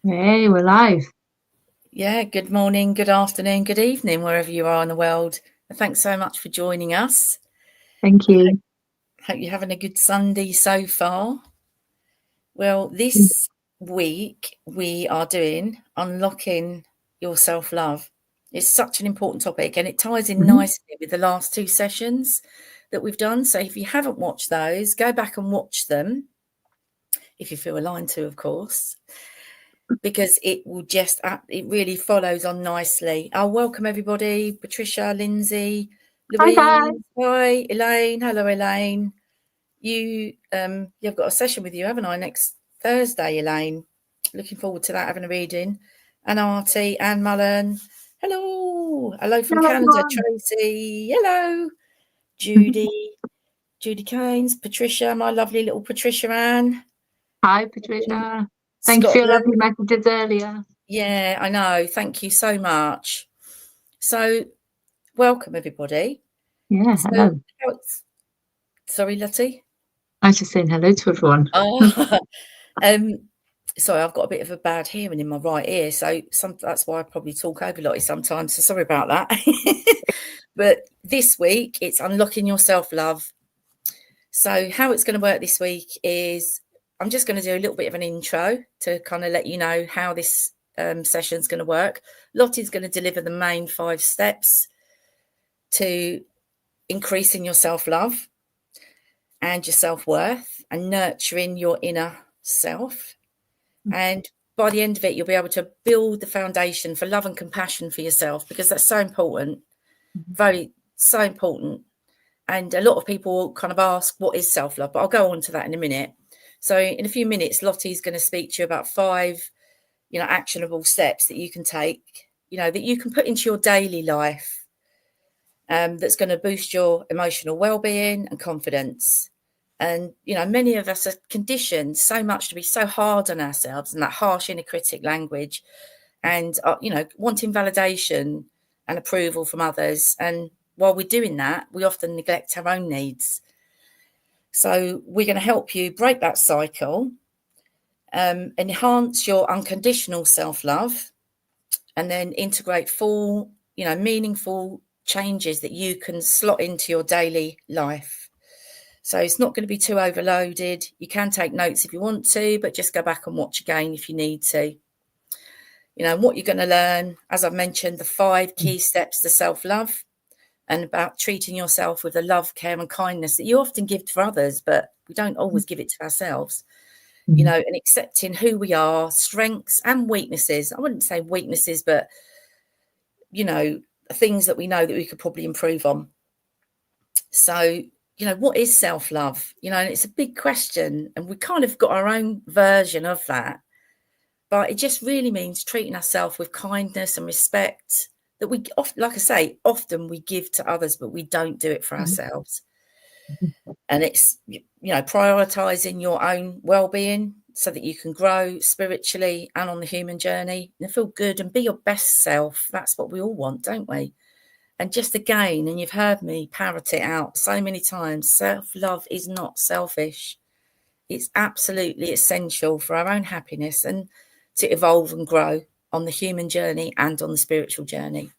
Hey, we're live. Yeah, good morning, good afternoon, good evening, wherever you are in the world. Thanks so much for joining us. Thank you. Hope you're having a good Sunday so far. Well, this week we are doing unlocking your self love. It's such an important topic and it ties in Mhm. nicely with the last two sessions that we've done. So if you haven't watched those, go back and watch them if you feel aligned to, of course. Because it will just it really follows on nicely. I'll welcome everybody. Patricia, Lindsay, Hi, hi. Louise, hi, Elaine. Hello, Elaine. You've got a session with you, haven't I, next Thursday, Elaine? Looking forward to that, having a reading. And Artie, Anne Mullen. Hello. Hello from Hello, Canada, everyone. Tracy. Hello. Judy. Judy Keynes, Patricia, my lovely little Patricia Ann. Hi, Patricia. Thanks for your lovely Scotland. messages earlier. Yeah, I know. Thank you so much. So, welcome everybody. Yeah, So, hello. sorry, Lottie. I was just saying hello to everyone. Oh, um, sorry, I've got a bit of a bad hearing in my right ear, so that's why I probably talk over Lottie sometimes. So sorry about that. But this week it's unlocking your self love. So how it's going to work this week is I'm just going to do a little bit of an intro to kind of let you know how this session is going to work. Lottie's going to deliver the main 5 steps to increasing your self-love and your self-worth and nurturing your inner self. And by the end of it, you'll be able to build the foundation for love and compassion for yourself, because that's so important, very, so important. And a lot of people kind of ask, what is self-love? But I'll go on to that in a minute. So in a few minutes, Lottie's going to speak to you about 5, actionable steps that you can take, that you can put into your daily life, that's going to boost your emotional well-being and confidence. And many of us are conditioned so much to be so hard on ourselves and that harsh inner critic language, and wanting validation and approval from others. And while we're doing that, we often neglect our own needs. So we're going to help you break that cycle, enhance your unconditional self-love, and then integrate full, meaningful changes that you can slot into your daily life. So it's not going to be too overloaded. You can take notes if you want to, but just go back and watch again if you need to. What you're going to learn, as I've mentioned, the 5 key steps to self-love, and about treating yourself with the love, care and kindness that you often give to others, but we don't always give it to ourselves. And accepting who we are, strengths and weaknesses. I wouldn't say weaknesses, but things that we know that we could probably improve on. So, what is self-love? And it's a big question, and we kind of got our own version of that. But it just really means treating ourselves with kindness and respect that we often, like I say, often we give to others, but we don't do it for ourselves. And it's, prioritizing your own well-being so that you can grow spiritually and on the human journey and feel good and be your best self. That's what we all want, don't we? And just again, and you've heard me parrot it out so many times, self-love is not selfish. It's absolutely essential for our own happiness and to evolve and grow on the human journey and on the spiritual journey.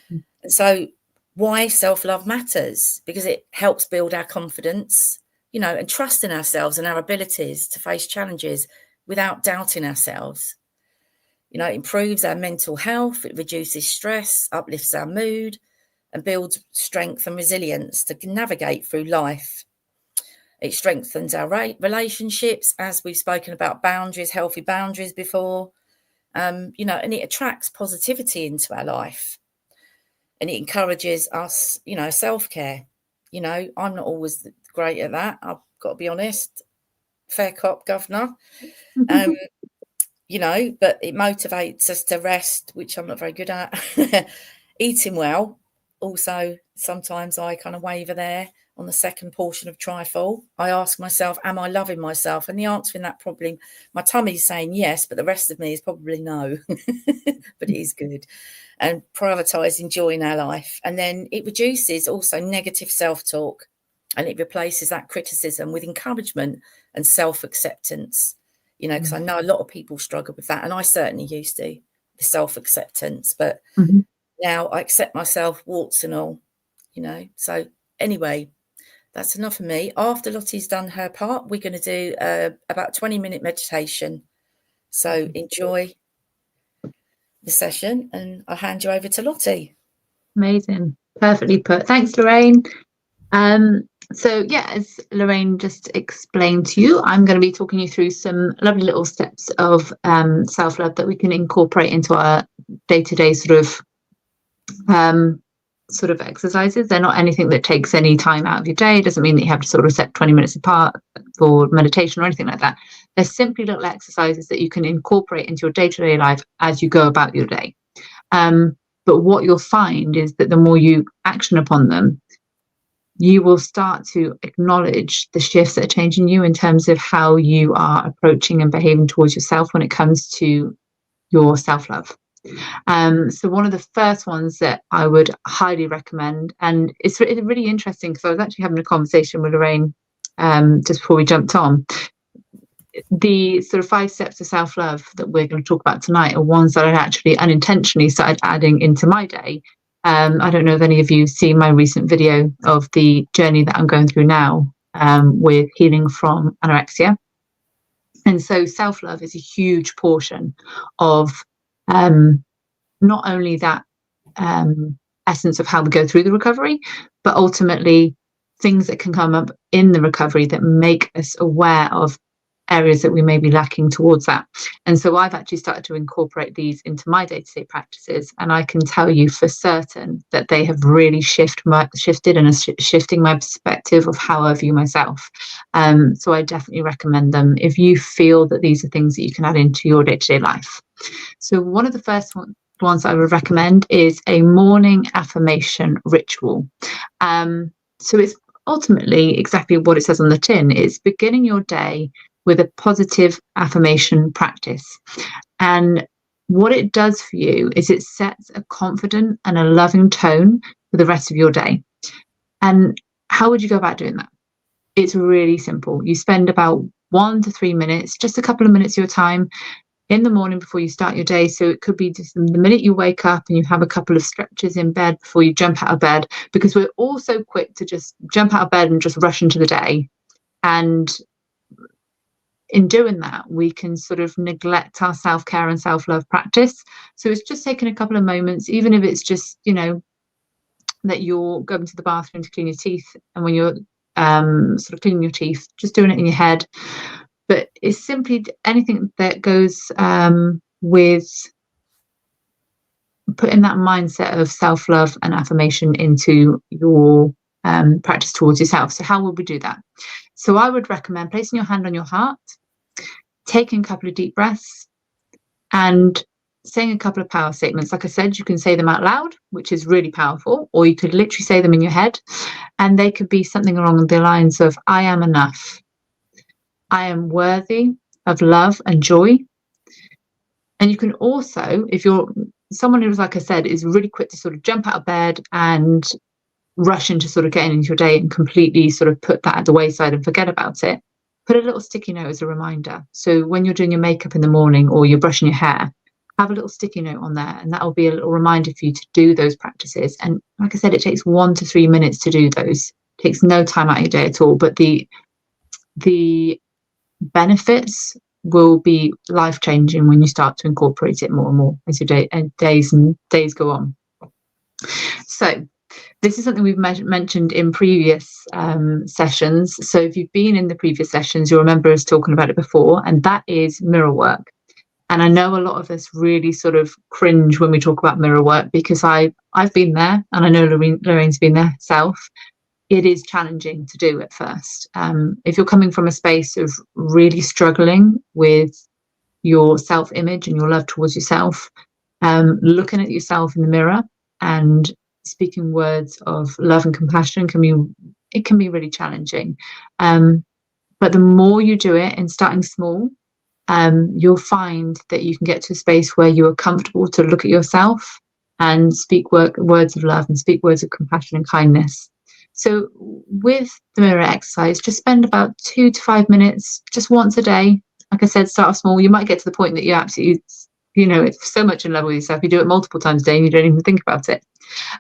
And so why self-love matters? Because it helps build our confidence, and trust in ourselves and our abilities to face challenges without doubting ourselves. It improves our mental health, it reduces stress, uplifts our mood, and builds strength and resilience to navigate through life. It strengthens our relationships, as we've spoken about boundaries, healthy boundaries before, and it attracts positivity into our life. And it encourages us, self-care. I'm not always great at that. I've got to be honest. Fair cop, governor. Um, but it motivates us to rest, which I'm not very good at. Eating well. Also, sometimes I kind of waver there on the second portion of trifle. I ask myself, am I loving myself? And the answer in that probably, my tummy's saying yes, but the rest of me is probably no. But it is good. And prioritise enjoying our life. And then it reduces also negative self-talk, and it replaces that criticism with encouragement and self-acceptance. you know, because I know a lot of people struggle with that, and I certainly used to, the self-acceptance, but now I accept myself, warts and all, you know. So anyway, that's enough of me. After Lottie's done her part, we're going to do about 20-minute meditation. So enjoy the session, and I'll hand you over to Lottie. Amazing. Perfectly put. Thanks, Lorraine. So yeah, as Lorraine just explained to you, I'm going to be talking you through some lovely little steps of self-love that we can incorporate into our day-to-day sort of exercises. They're not anything that takes any time out of your day. It doesn't mean that you have to sort of set 20 minutes apart for meditation or anything like that. They're simply little exercises that you can incorporate into your day-to-day life as you go about your day. But what you'll find is that the more you action upon them, you will start to acknowledge the shifts that are changing you in terms of how you are approaching and behaving towards yourself when it comes to your self-love. So one of the first ones that I would highly recommend, and it's really interesting because I was actually having a conversation with Lorraine just before we jumped on. The sort of 5 steps to self-love that we're going to talk about tonight are ones that I actually unintentionally started adding into my day. I don't know if any of you see my recent video of the journey that I'm going through now with healing from anorexia. And so self-love is a huge portion of not only that essence of how we go through the recovery, but ultimately things that can come up in the recovery that make us aware of areas that we may be lacking towards that. And so I've actually started to incorporate these into my day-to-day practices, and I can tell you for certain that they have really shifted and are shifting my perspective of how I view myself. So I definitely recommend them if you feel that these are things that you can add into your day-to-day life. So one of the first ones I would recommend is a morning affirmation ritual. So it's ultimately exactly what it says on the tin. It's beginning your day with a positive affirmation practice. And what it does for you is it sets a confident and a loving tone for the rest of your day. And how would you go about doing that? It's really simple. You spend about 1 to 3 minutes, just a couple of minutes of your time in the morning before you start your day. So it could be just the minute you wake up and you have a couple of stretches in bed before you jump out of bed, because we're all so quick to just jump out of bed and just rush into the day. And in doing that, we can sort of neglect our self-care and self-love practice. So it's just taking a couple of moments, even if it's just, you know, that you're going to the bathroom to clean your teeth, and when you're sort of cleaning your teeth, just doing it in your head. But it's simply anything that goes with putting that mindset of self-love and affirmation into your practice towards yourself. So how would we do that? So I would recommend placing your hand on your heart, taking a couple of deep breaths, and saying a couple of power statements. Like I said, you can say them out loud, which is really powerful, or you could literally say them in your head, and they could be something along the lines of, I am enough. I am worthy of love and joy. And you can also, if you're someone who's, like I said, is really quick to sort of jump out of bed and rush into sort of getting into your day and completely sort of put that at the wayside and forget about it, put a little sticky note as a reminder. So when you're doing your makeup in the morning or you're brushing your hair, have a little sticky note on there, and that will be a little reminder for you to do those practices. And like I said, it takes 1 to 3 minutes to do those. It takes no time out of your day at all, but the benefits will be life-changing when you start to incorporate it more and more as your days go on. So this is something we've mentioned in previous sessions. So if you've been in the previous sessions, you'll remember us talking about it before, and that is mirror work. And I know a lot of us really sort of cringe when we talk about mirror work, because I've been there, and I know Lorraine's been there herself. It is challenging to do at first. If you're coming from a space of really struggling with your self-image and your love towards yourself, looking at yourself in the mirror and speaking words of love and compassion can be really challenging. But the more you do it, and starting small, you'll find that you can get to a space where you are comfortable to look at yourself and speak words of love and speak words of compassion and kindness. So with the mirror exercise, just spend about 2 to 5 minutes just once a day like I said, start off small. You might get to the point that you absolutely, it's so much in love with yourself. You do it multiple times a day and you don't even think about it.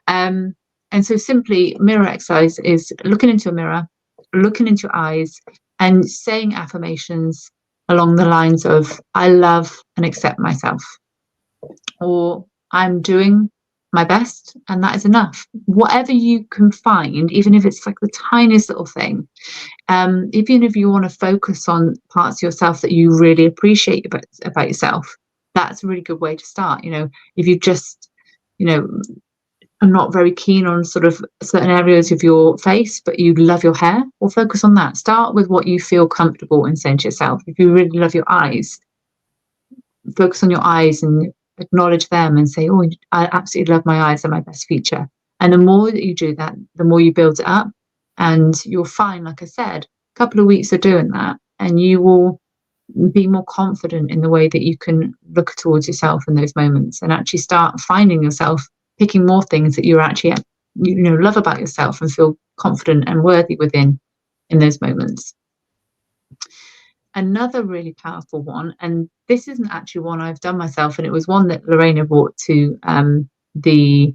And so simply mirror exercise is looking into a mirror, looking into your eyes and saying affirmations along the lines of, I love and accept myself, or I'm doing my best and that is enough. Whatever you can find, even if it's like the tiniest little thing, even if you want to focus on parts of yourself that you really appreciate about yourself, that's a really good way to start. If you just, I'm not very keen on sort of certain areas of your face, but you love your hair, or focus on that. Start with what you feel comfortable in saying to yourself. If you really love your eyes, focus on your eyes and acknowledge them and say, oh, I absolutely love my eyes, they're my best feature. And the more that you do that, the more you build it up, and you'll find, like I said, a couple of weeks of doing that and you will be more confident in the way that you can look towards yourself in those moments, and actually start finding yourself picking more things that you actually love about yourself and feel confident and worthy within in those moments. Another really powerful one, and this isn't actually one I've done myself, and it was one that Lorraine brought to the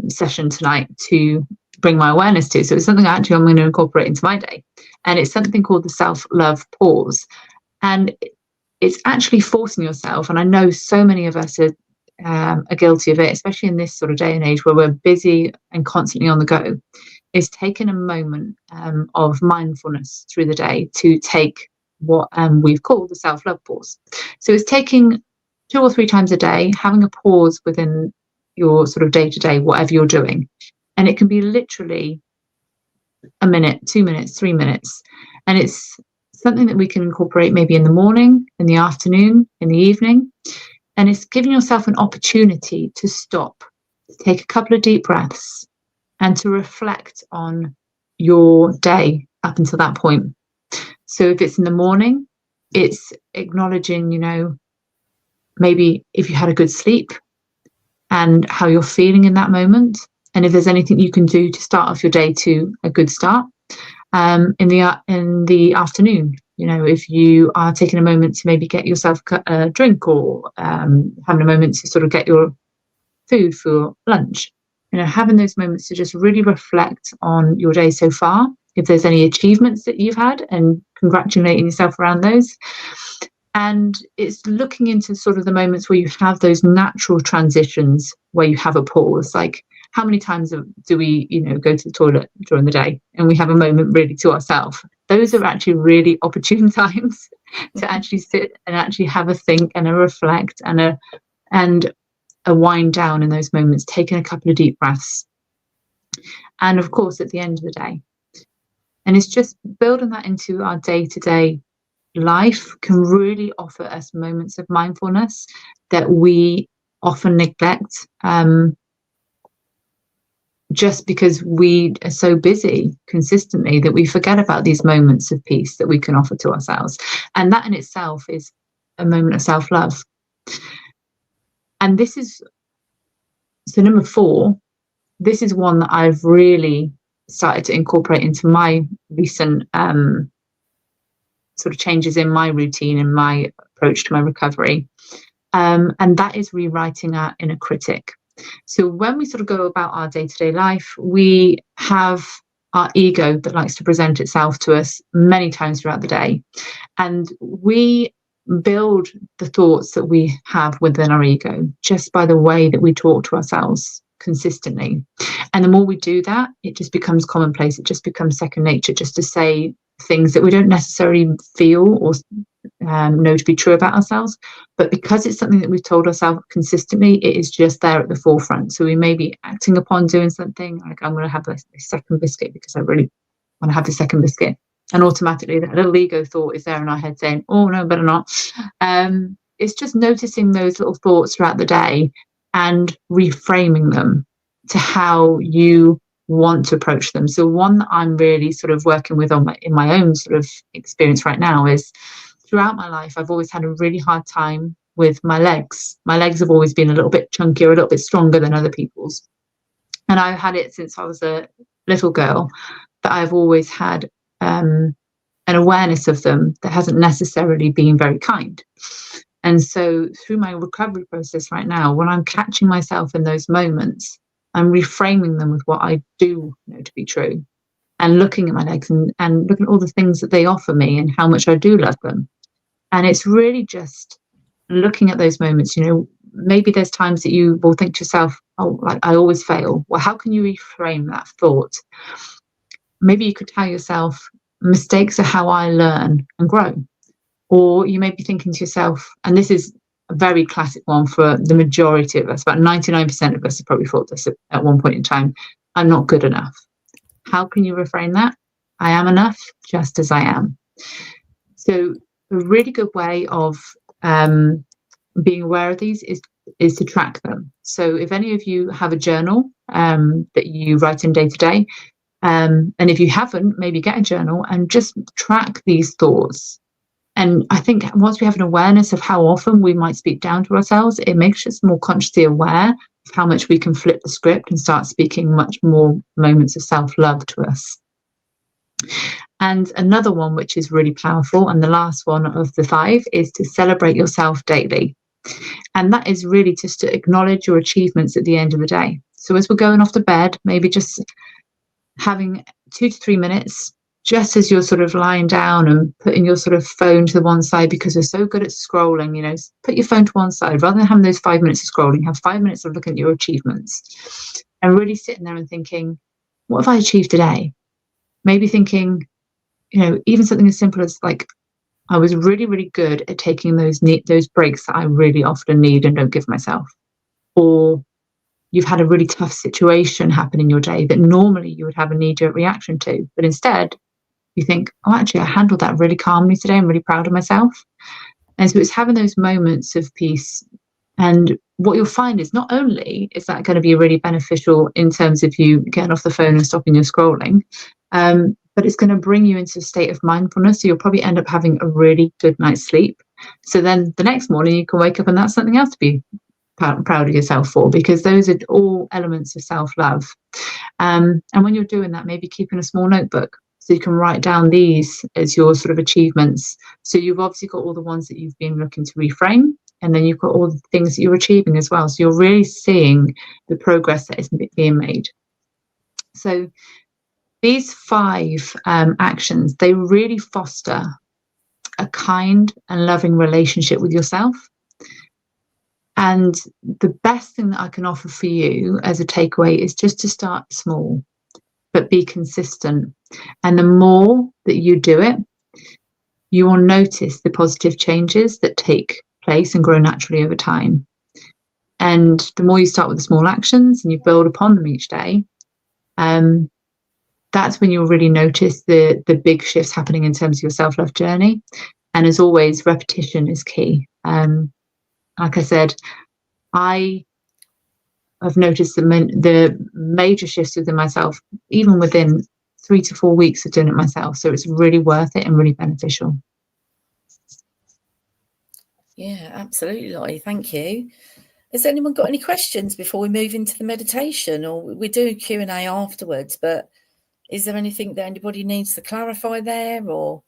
session tonight to bring my awareness to. So it's something actually I'm going to incorporate into my day, and it's something called the self-love pause. And it's actually forcing yourself, and I know so many of us are guilty of it, especially in this sort of day and age where we're busy and constantly on the go, is taking a moment of mindfulness through the day to take what we've called the self-love pause. So it's taking 2 or 3 times a day, having a pause within your sort of day-to-day, whatever you're doing. And it can be literally a minute, 2 minutes, 3 minutes. And it's something that we can incorporate maybe in the morning, in the afternoon, in the evening. And it's giving yourself an opportunity to stop, to take a couple of deep breaths and to reflect on your day up until that point. So if it's in the morning, it's acknowledging, maybe if you had a good sleep and how you're feeling in that moment. And if there's anything you can do to start off your day to a good start. In the afternoon, if you are taking a moment to maybe get yourself a drink, or having a moment to sort of get your food for lunch, having those moments to just really reflect on your day so far, if there's any achievements that you've had, and congratulating yourself around those. And it's looking into sort of the moments where you have those natural transitions where you have a pause, like how many times do we, go to the toilet during the day and we have a moment really to ourselves? Those are actually really opportune times to actually sit and actually have a think and a reflect and a wind down in those moments, taking a couple of deep breaths. And of course, at the end of the day. And it's just building that into our day-to-day life can really offer us moments of mindfulness that we often neglect, just because we are so busy consistently that we forget about these moments of peace that we can offer to ourselves. And that in itself is a moment of self-love. And this is, so number 4, this is one that I've really started to incorporate into my recent sort of changes in my routine and my approach to my recovery. And that is rewriting our inner critic. So when we sort of go about our day-to-day life, we have our ego that likes to present itself to us many times throughout the day. And we build the thoughts that we have within our ego just by the way that we talk to ourselves consistently. And the more we do that, it just becomes commonplace. It just becomes second nature just to say things that we don't necessarily feel or know to be true about ourselves. But because it's something that we've told ourselves consistently, it is just there at the forefront. So we may be acting upon doing something like, I'm going to have this second biscuit because I really want to have the second biscuit. And automatically that little ego thought is there in our head saying, oh no, better not. It's just noticing those little thoughts throughout the day and reframing them to how you want to approach them. So one that I'm really sort of working with in my own sort of experience right now is, throughout my life, I've always had a really hard time with my legs. My legs have always been a little bit chunkier, a little bit stronger than other people's. And I've had it since I was a little girl, that I've always had a an awareness of them that hasn't necessarily been very kind. And so through my recovery process right now, when I'm catching myself in those moments, I'm reframing them with what I do know to be true, and looking at my legs and looking at all the things that they offer me and how much I do love them. And it's really just looking at those moments. Maybe there's times that you will think to yourself, oh, like, I always fail. Well, how can you reframe that thought? Maybe you could tell yourself, mistakes are how I learn and grow. Or you may be thinking to yourself, and this is a very classic one for the majority of us, about 99% of us have probably thought this at one point in time, I'm not good enough. How can you reframe that? I am enough just as I am. So a really good way of being aware of these is to track them. So if any of you have a journal that you write in day to day, and if you haven't, maybe get a journal and just track these thoughts. And I think once we have an awareness of how often we might speak down to ourselves, it makes us more consciously aware of how much we can flip the script and start speaking much more moments of self-love to us. And another one which is really powerful, and the last one of the 5, is to celebrate yourself daily. And that is really just to acknowledge your achievements at the end of the day. So as we're going off to bed, maybe just having 2 to 3 minutes, just as you're sort of lying down and putting your sort of phone to the one side, because we're so good at scrolling, put your phone to one side. Rather than having those 5 minutes of scrolling, have 5 minutes of looking at your achievements and really sitting there and thinking, what have I achieved today? Maybe thinking, even something as simple as like, I was really, really good at taking those breaks that I really often need and don't give myself. Or you've had a really tough situation happen in your day that normally you would have a knee-jerk reaction to, but instead you think, oh, actually, I handled that really calmly today. I'm really proud of myself. And so it's having those moments of peace. And what you'll find is not only is that going to be really beneficial in terms of you getting off the phone and stopping your scrolling, but it's going to bring you into a state of mindfulness. So you'll probably end up having a really good night's sleep. So then the next morning you can wake up and that's something else to be proud of yourself for, because those are all elements of self-love. And when you're doing that, maybe keeping a small notebook so you can write down these as your sort of achievements. So you've obviously got all the ones that you've been looking to reframe, and then you've got all the things that you're achieving as well. So you're really seeing the progress that is being made. So these 5 actions, they really foster a kind and loving relationship with yourself. And the best thing that I can offer for you as a takeaway is just to start small, but be consistent. And the more that you do it, you will notice the positive changes that take place and grow naturally over time. And the more you start with the small actions and you build upon them each day, that's when you'll really notice the big shifts happening in terms of your self-love journey. And as always, repetition is key. Like I said, I have noticed the major shifts within myself, even within 3 to 4 weeks of doing it myself. So it's really worth it and really beneficial. Yeah, absolutely, Lottie. Thank you. Has anyone got any questions before we move into the meditation? Or we do a Q&A afterwards, but is there anything that anybody needs to clarify there? Or,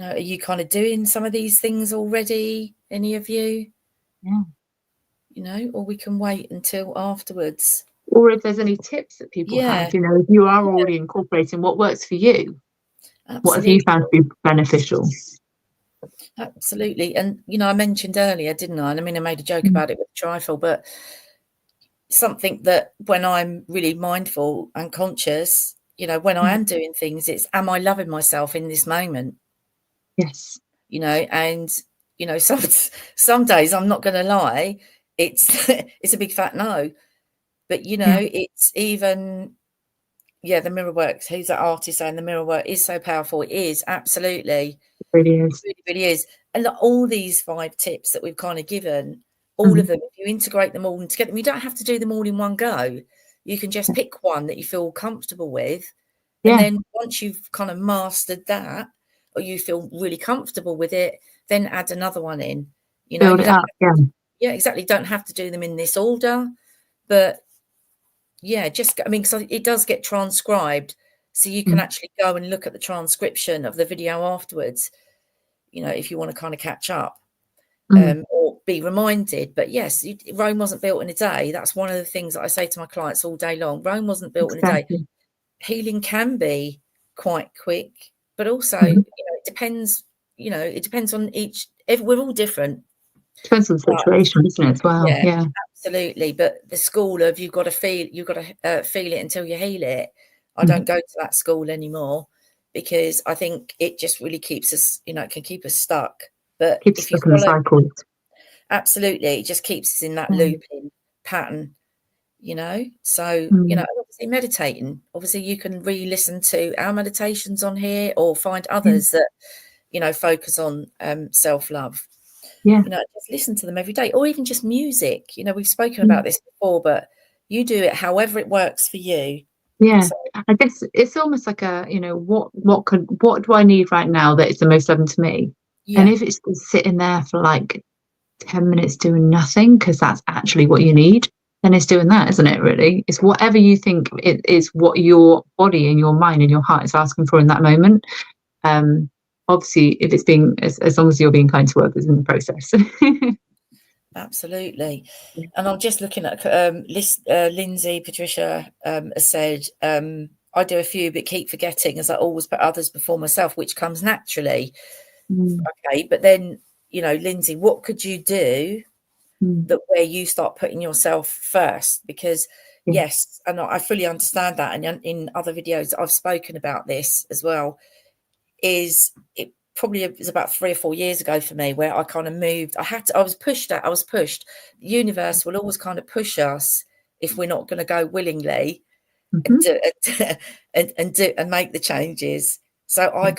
are you kind of doing some of these things already, any of you? Yeah. Or we can wait until afterwards. Or if there's any tips that people have, if you are already incorporating what works for you, what have you found to be beneficial? Absolutely. And, I mentioned earlier, didn't I? And I mean, I made a joke about it with trifle, but something that when I'm really mindful and conscious, when I am doing things, it's, am I loving myself in this moment? Yes. And, some days, I'm not going to lie, it's a big fat no. But, it's even, the mirror work. Who's that artist saying the mirror work is so powerful? It is, absolutely. It really is. It really is. And all these 5 tips that we've kind of given, all of them, if you integrate them all and get them, you don't have to do them all in one go. You can just pick one that you feel comfortable with. And then once you've kind of mastered that, or you feel really comfortable with it, then add another one in. Build it up. Yeah, exactly. Don't have to do them in this order. But because it does get transcribed So you can actually go and look at the transcription of the video afterwards, if you want to kind of catch up. Or be reminded. But yes, Rome wasn't built in a day. That's one of the things that I say to my clients all day long. Rome wasn't built in a day. Healing can be quite quick, but also, it depends. It depends on we're all different. Depends on the situation, isn't it, as well? Yeah, absolutely. But the school of you've got to feel it until you heal it. I don't go to that school anymore, because I think it just really keeps us, it can keep us stuck. But keeps if you stuck in the cycle. Absolutely, it just keeps us in that looping pattern, So, obviously meditating. Obviously, you can re-listen to our meditations on here, or find others that, focus on self-love. Yeah. Just listen to them every day, or even just music. We've spoken about this before, but you do it however it works for you. Yeah, so I guess it's almost like what do I need right now that is the most loving to me? Yeah. And if it's sitting there for like 10 minutes doing nothing, because that's actually what you need, then it's doing that, isn't it? Really, it's whatever you think it is, what your body and your mind and your heart is asking for in that moment. Obviously, if it's being as long as you're being kind to others in the process. Absolutely. And I'm just looking at Lindsay, Patricia has said, I do a few but keep forgetting, as I always put others before myself, which comes naturally. Okay, but then, Lindsay, what could you do that where you start putting yourself first? Because yes, and I fully understand that, and in other videos I've spoken about this as well, is it probably was about 3 or 4 years ago for me, where I kind of moved. I was pushed. The universe will always kind of push us if we're not going to go willingly and make the changes. So I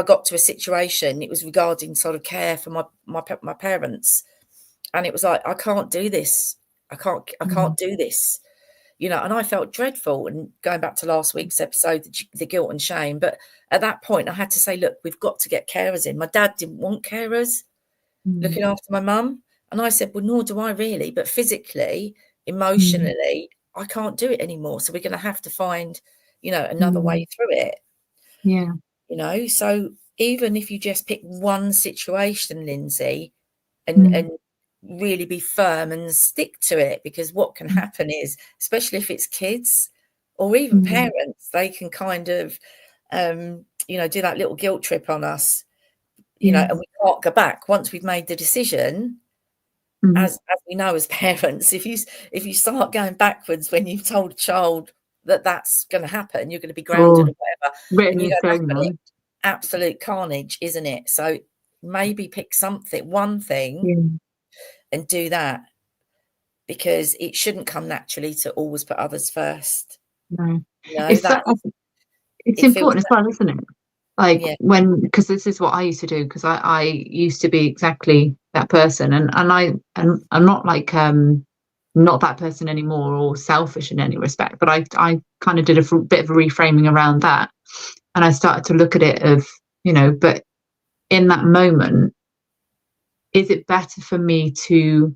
got to a situation, it was regarding sort of care for my parents, and it was like, I can't do this. I can't do this. And I felt dreadful. And going back to last week's episode, the guilt and shame. But at that point, I had to say, look, we've got to get carers in. My dad didn't want carers looking after my mum. And I said, well, nor do I really. But physically, emotionally, I can't do it anymore. So we're going to have to find, another way through it. Yeah. So even if you just pick one situation, Lindsay, and really be firm and stick to it, because what can happen is, especially if it's kids or even parents, they can kind of do that little guilt trip on us, and we can't go back once we've made the decision. As we know, as parents, if you start going backwards when you've told a child that that's going to happen, you're going to be grounded or whatever, and you go back on it, absolute carnage, isn't it? So maybe pick one thing and do that, because it shouldn't come naturally to always put others first. No, it's important as well, isn't it? Like because this is what I used to do, because I used to be exactly that person, and I'm not like not that person anymore, or selfish in any respect, but I kind of did a bit of a reframing around that, and I started to look at it of, but in that moment, is it better for me to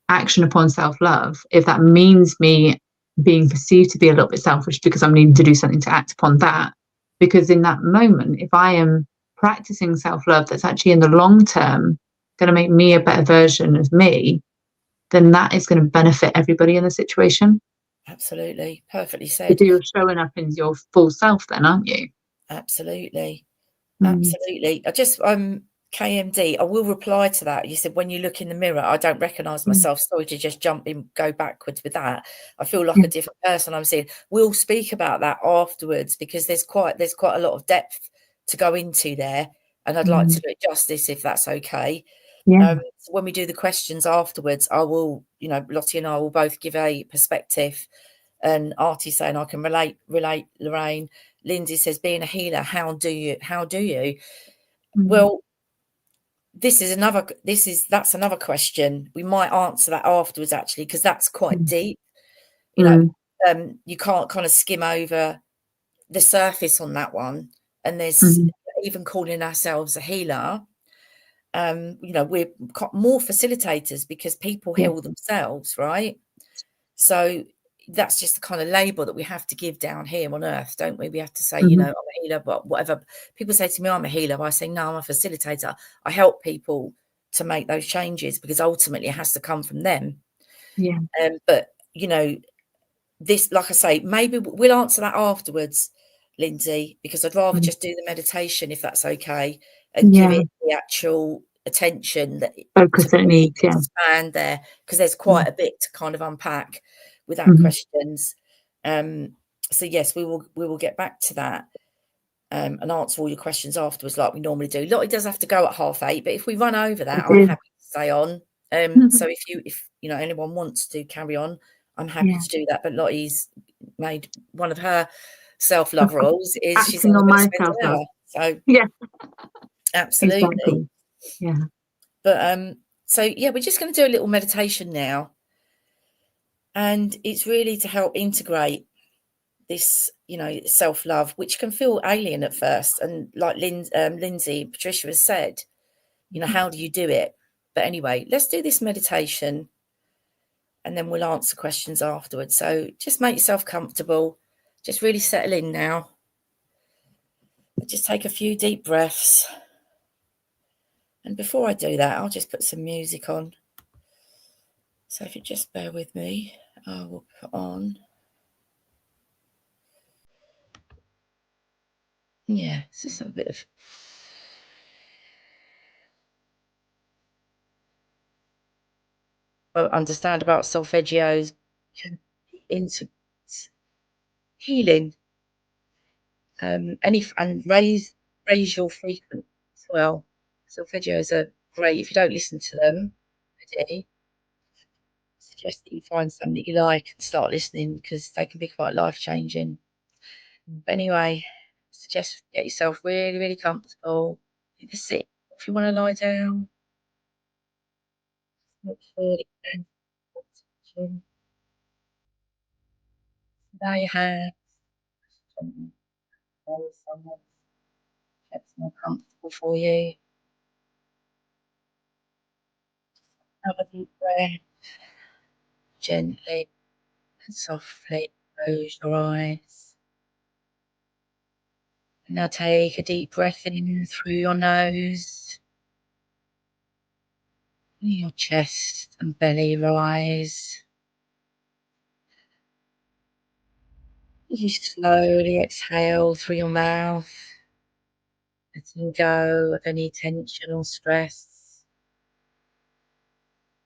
action upon self-love if that means me being perceived to be a little bit selfish because I'm needing to do something to act upon that? Because in that moment, if I am practicing self-love that's actually in the long term going to make me a better version of me, then that is going to benefit everybody in the situation. Absolutely. Perfectly said. Because you're showing up in your full self then, aren't you? Absolutely. Absolutely. I just KMD, I will reply to that. You said, when you look in the mirror, I don't recognise myself. Sorry to just jump in, go backwards with that. I feel like a different person. I'm saying we'll speak about that afterwards, because there's quite a lot of depth to go into there, and I'd like to do it justice, if that's okay. So when we do the questions afterwards, I will, Lottie and I will both give a perspective. And Artie saying, I can relate, Lorraine. Lindsay says, being a healer, how do you? Well, that's another question. We might answer that afterwards, actually, because that's quite deep. You can't kind of skim over the surface on that one. And there's even calling ourselves a healer. We're more facilitators, because people heal themselves, right? So, that's just the kind of label that we have to give down here on earth, don't we? We have to say, Mhm. I'm a healer, but whatever. People say to me, I'm a healer. I say, no, I'm a facilitator. I help people to make those changes because ultimately it has to come from them. Yeah. But, this, like I say, maybe we'll answer that afterwards, Lindsay, because I'd rather just do the meditation, if that's okay, and give Yeah. it the actual attention that Focus that it needs. Yeah. expand there, because there's quite a bit to kind of unpack without Mhm. questions. So yes, we will get back to that and answer all your questions afterwards, like we normally do. Lottie does have to go at 8:30, but if we run over that, I'm happy to stay on. So if anyone wants to carry on, I'm happy Yeah. to do that. But Lottie's made one of her self-love rules is she's Acting only on going to spend myself, an love. hour. So Yeah. absolutely. Exactly. Yeah. But so yeah, we're just going to do a little meditation now, and it's really to help integrate this, self-love, which can feel alien at first. And like Lindsay, Patricia has said, how do you do it? But anyway, let's do this meditation and then we'll answer questions afterwards. So just make yourself comfortable. Just really settle in now. Just take a few deep breaths. And before I do that, I'll just put some music on. So if you just bear with me, I will put on. Yeah, it's just a bit of... Well, understand about solfeggios into healing, and raise your frequency as well. Solfeggios are great. If you don't listen to them, I suggest that you find something that you like and start listening, because they can be quite life-changing. But anyway, suggest get yourself really, really comfortable. You can sit if you want to lie down. Make sure that you don't bow your hands. That's more comfortable for you. Have a deep breath. Gently and softly close your eyes. Now take a deep breath in through your nose. Your chest and belly rise. You slowly exhale through your mouth, letting go of any tension or stress.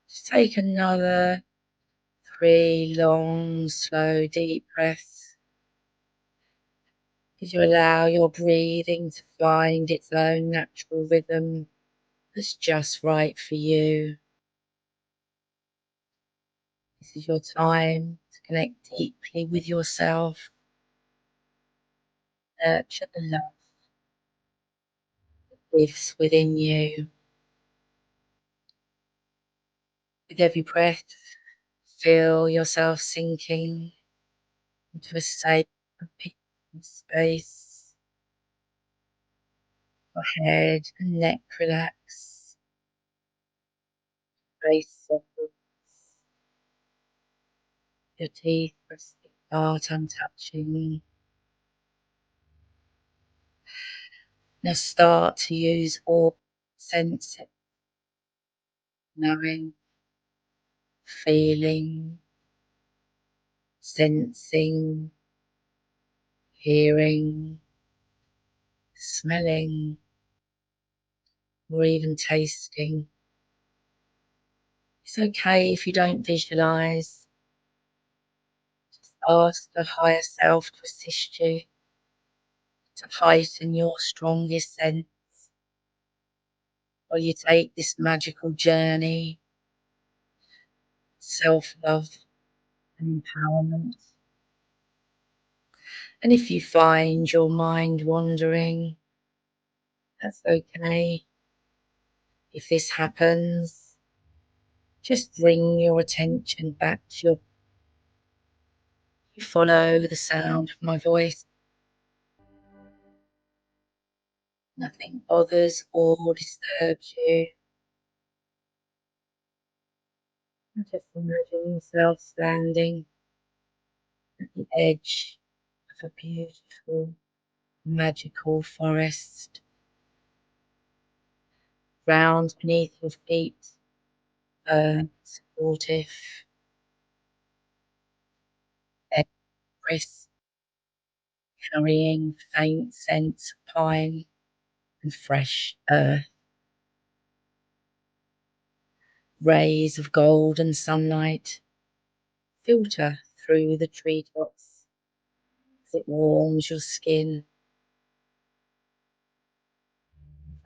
Just take another 3 long, slow, deep breaths as you allow your breathing to find its own natural rhythm that's just right for you. This is your time to connect deeply with yourself, nurture the love that lives within you. With every breath, feel yourself sinking into a state of peace and space. Your head and neck relax, face softens, your teeth resting apart, untouching. Now start to use all senses, knowing, feeling, sensing, hearing, smelling, or even tasting. It's okay if you don't visualize. Just ask the higher self to assist you to heighten your strongest sense while you take this magical journey, self-love and empowerment. And if you find your mind wandering, that's okay. If this happens, just bring your attention back to you follow the sound of my voice. Nothing bothers or disturbs you. Just imagine yourself standing at the edge of a beautiful, magical forest. Ground beneath your feet, supportive, crisp, carrying faint scents of pine and fresh earth. Rays of golden sunlight filter through the treetops as it warms your skin.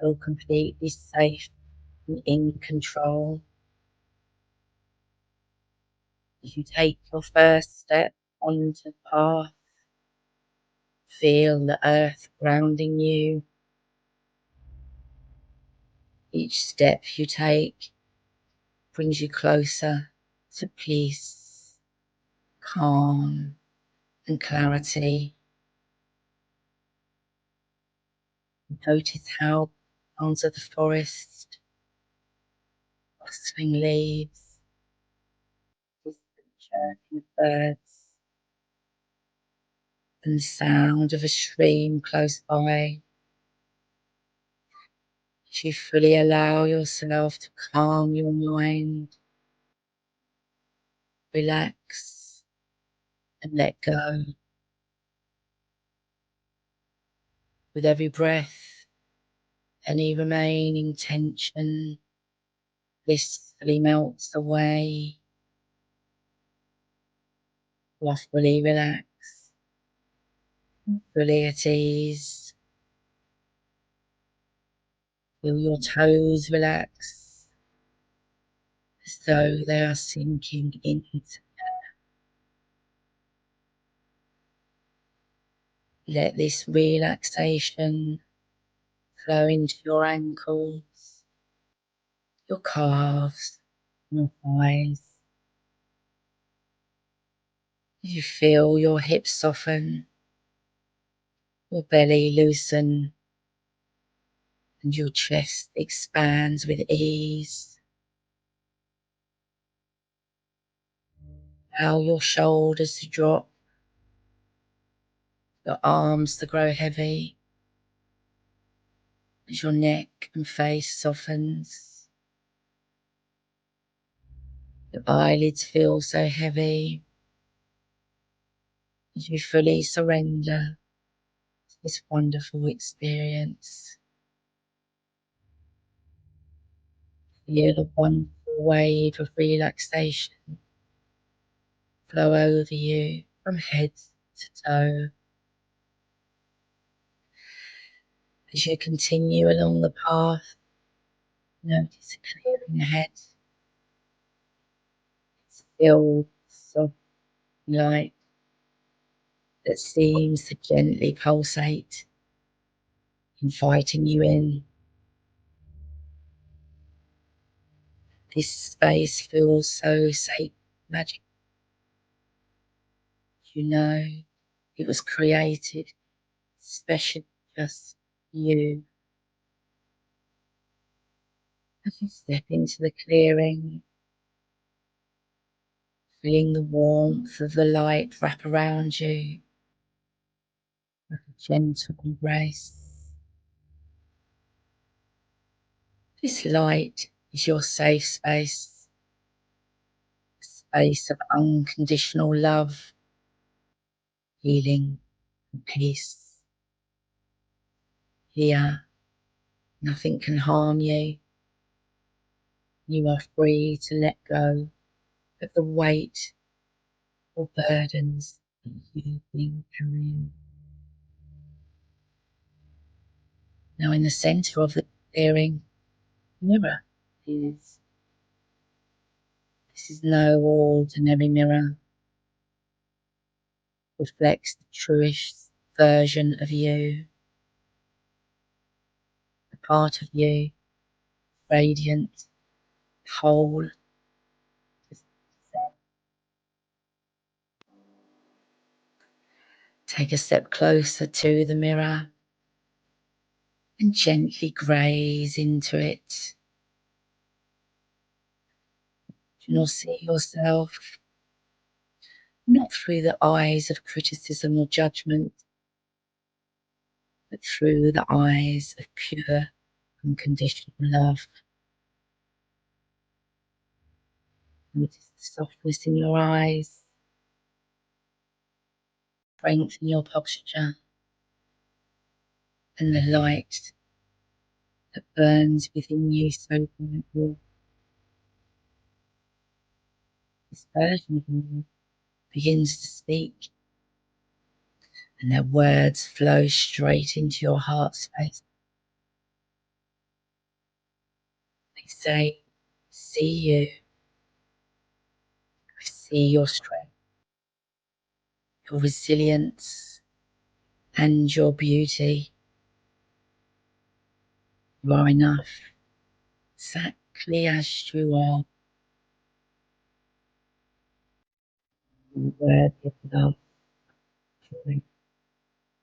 Feel completely safe and in control. As you take your first step onto the path, feel the earth grounding you. Each step you take brings you closer to peace, calm, and clarity. Notice how sounds of the forest, rustling leaves, distant chirping of birds, and the sound of a stream close by. As you fully allow yourself to calm your mind, relax, and let go. With every breath, any remaining tension blissfully melts away. Fully relax, fully at ease. Feel your toes relax as though they are sinking into. Let this relaxation flow into your ankles, your calves, your thighs. You feel your hips soften, your belly loosen, and your chest expands with ease. Allow your shoulders to drop, your arms to grow heavy, as your neck and face softens. Your eyelids feel so heavy as you fully surrender to this wonderful experience. Feel a wonderful wave of relaxation flow over you from head to toe. As you continue along the path, notice a clearing ahead. It's filled with soft light that seems to gently pulsate, inviting you in. This space feels so safe, magic. You know it was created especially just for you. As you step into the clearing, feeling the warmth of the light wrap around you like a gentle embrace. This light is your safe space, a space of unconditional love, healing, and peace. Here, nothing can harm you. You are free to let go of the weight or burdens that you've been carrying. Now, in the centre of the clearing, mirror is. This is no ordinary mirror. It reflects the truest version of you, a part of you, radiant, whole. Take a step closer to the mirror and gently graze into it. Do not see yourself not through the eyes of criticism or judgment, but through the eyes of pure, unconditional love. Notice the softness in your eyes, strength in your posture, and the light that burns within you so brightly. This version of you begins to speak, and their words flow straight into your heart space. They say, see you, I see your strength, your resilience, and your beauty. You are enough, exactly as you are. You are worthy of love, joy,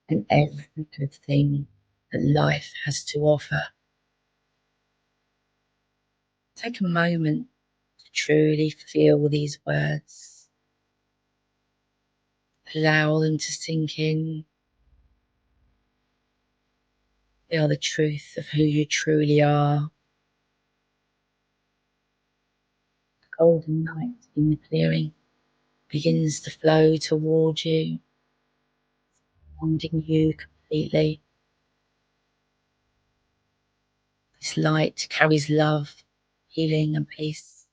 and every good thing that life has to offer. Take a moment to truly feel these words. Allow them to sink in. Feel the truth of who you truly are. The golden light in the clearing begins to flow towards you, surrounding you completely. This light carries love, healing, and peace.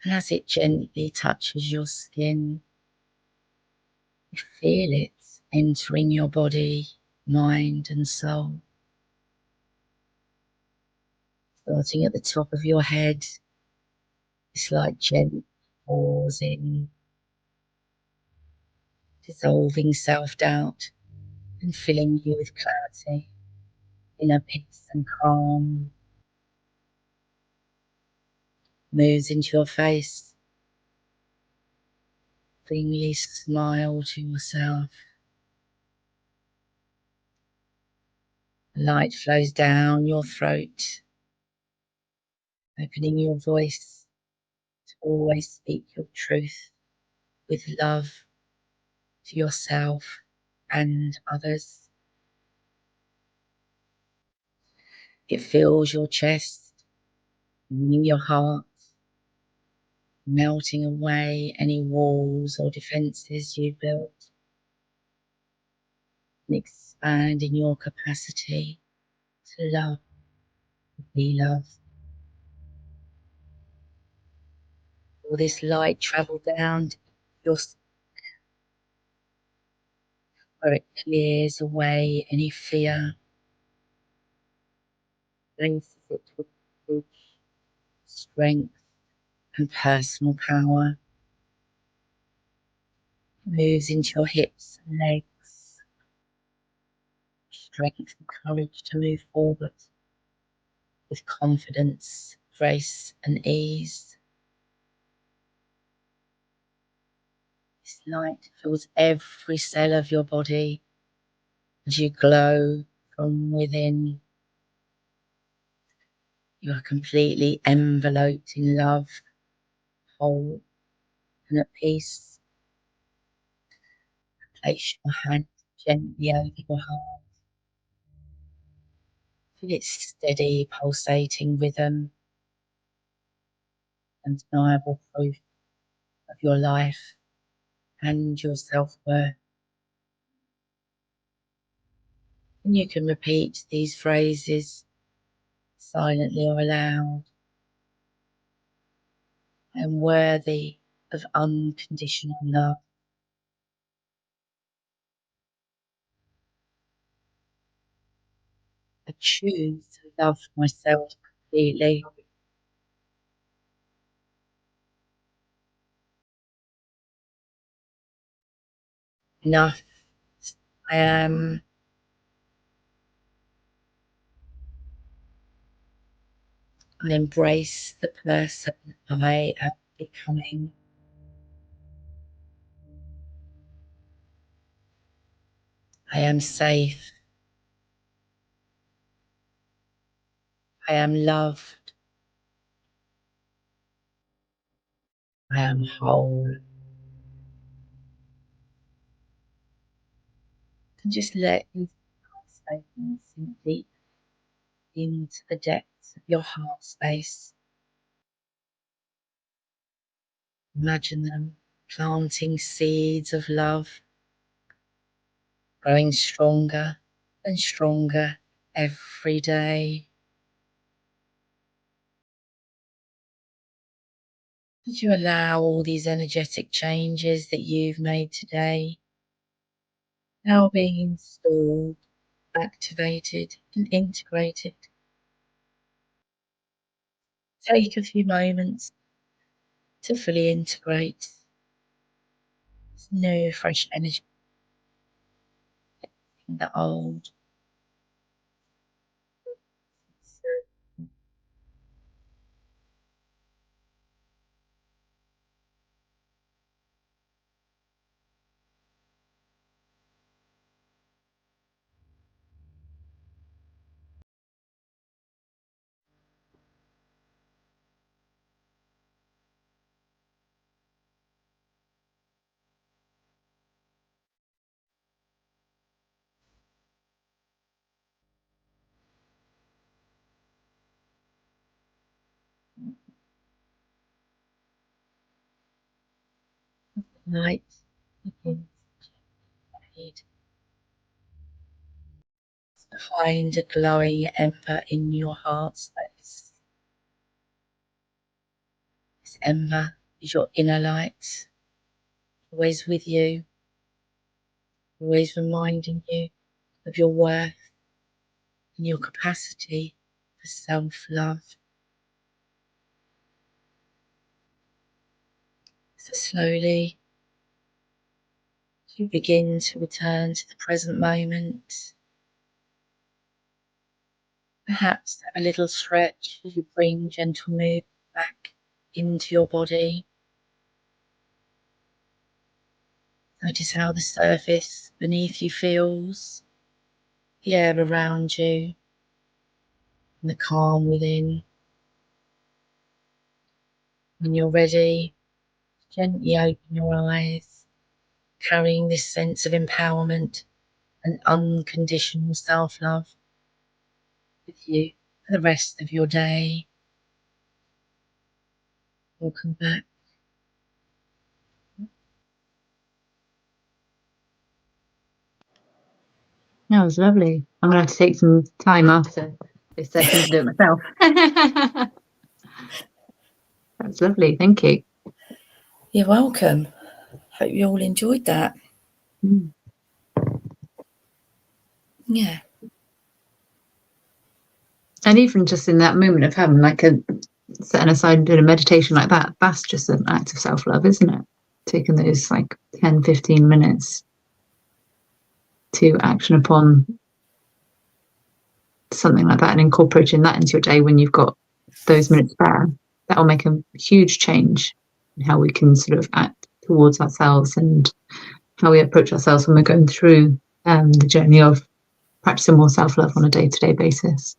And as it gently touches your skin, you feel it entering your body, mind, and soul. Starting at the top of your head, this light gently pours in, dissolving self-doubt and filling you with clarity, inner peace and calm. Moves into your face. Freely smile to yourself. The light flows down your throat, opening your voice to always speak your truth with love to yourself and others. It fills your chest, warming your heart, melting away any walls or defences you've built, and expanding your capacity to love, to be loved. Will this light travel down to your skin, where it clears away any fear, places it with courage, strength, and personal power, moves into your hips and legs, strength and courage to move forward with confidence, grace, and ease. This light fills every cell of your body as you glow from within. You are completely enveloped in love, whole, and at peace. Place your hand gently over your heart. Feel its steady, pulsating rhythm, undeniable proof of your life and your self-worth. And you can repeat these phrases silently or aloud. I am worthy of unconditional love. I choose to love myself completely. Enough I am. I embrace the person I am becoming. I am safe. I am loved. I am whole. And just let these statements sink deep into the depths of your heart space. Imagine them planting seeds of love, growing stronger and stronger every day. As you allow all these energetic changes that you've made today now being installed, activated and integrated, take a few moments to fully integrate this new, fresh energy in the old. Light begins to fade. Find a glowing ember in your heart space. This ember is your inner light, always with you, always reminding you of your worth and your capacity for self-love. So slowly, you begin to return to the present moment. Perhaps a little stretch as you bring gentle movement back into your body. Notice how the surface beneath you feels, the air around you, and the calm within. When you're ready, gently open your eyes, carrying this sense of empowerment and unconditional self-love with you for the rest of your day. Welcome back. That was lovely. I'm going to have to take some time after this session to do it myself. That's lovely. Thank you. You're welcome. Hope you all enjoyed that. Yeah. And even just in that moment of having like a setting aside and doing a meditation like that, that's just an act of self-love, isn't it? Taking those like 10, 15 minutes to action upon something like that and incorporating that into your day when you've got those minutes spare, that will make a huge change in how we can sort of act towards ourselves and how we approach ourselves when we're going through the journey of practicing more self-love on a day-to-day basis.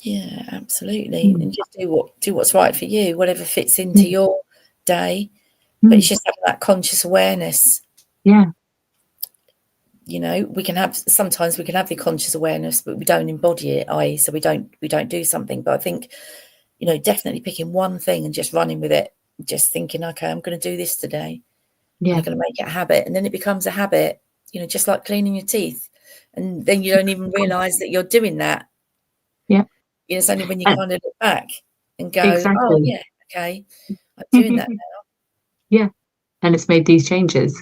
Yeah, absolutely. And just do what's right for you, whatever fits into your day. But it's just having that conscious awareness. Yeah. You know, sometimes we can have the conscious awareness, but we don't embody it, i.e., so we don't do something. But I think, you know, definitely picking one thing and just running with it, just thinking, okay, I'm going to do this today. Yeah. I'm going to make it a habit, and then it becomes a habit. You know, just like cleaning your teeth, and then you don't even realise that you're doing that. Yeah. You know, it's only when you kind of look back and go, exactly. oh yeah, okay, I'm doing that now. Yeah. And it's made these changes.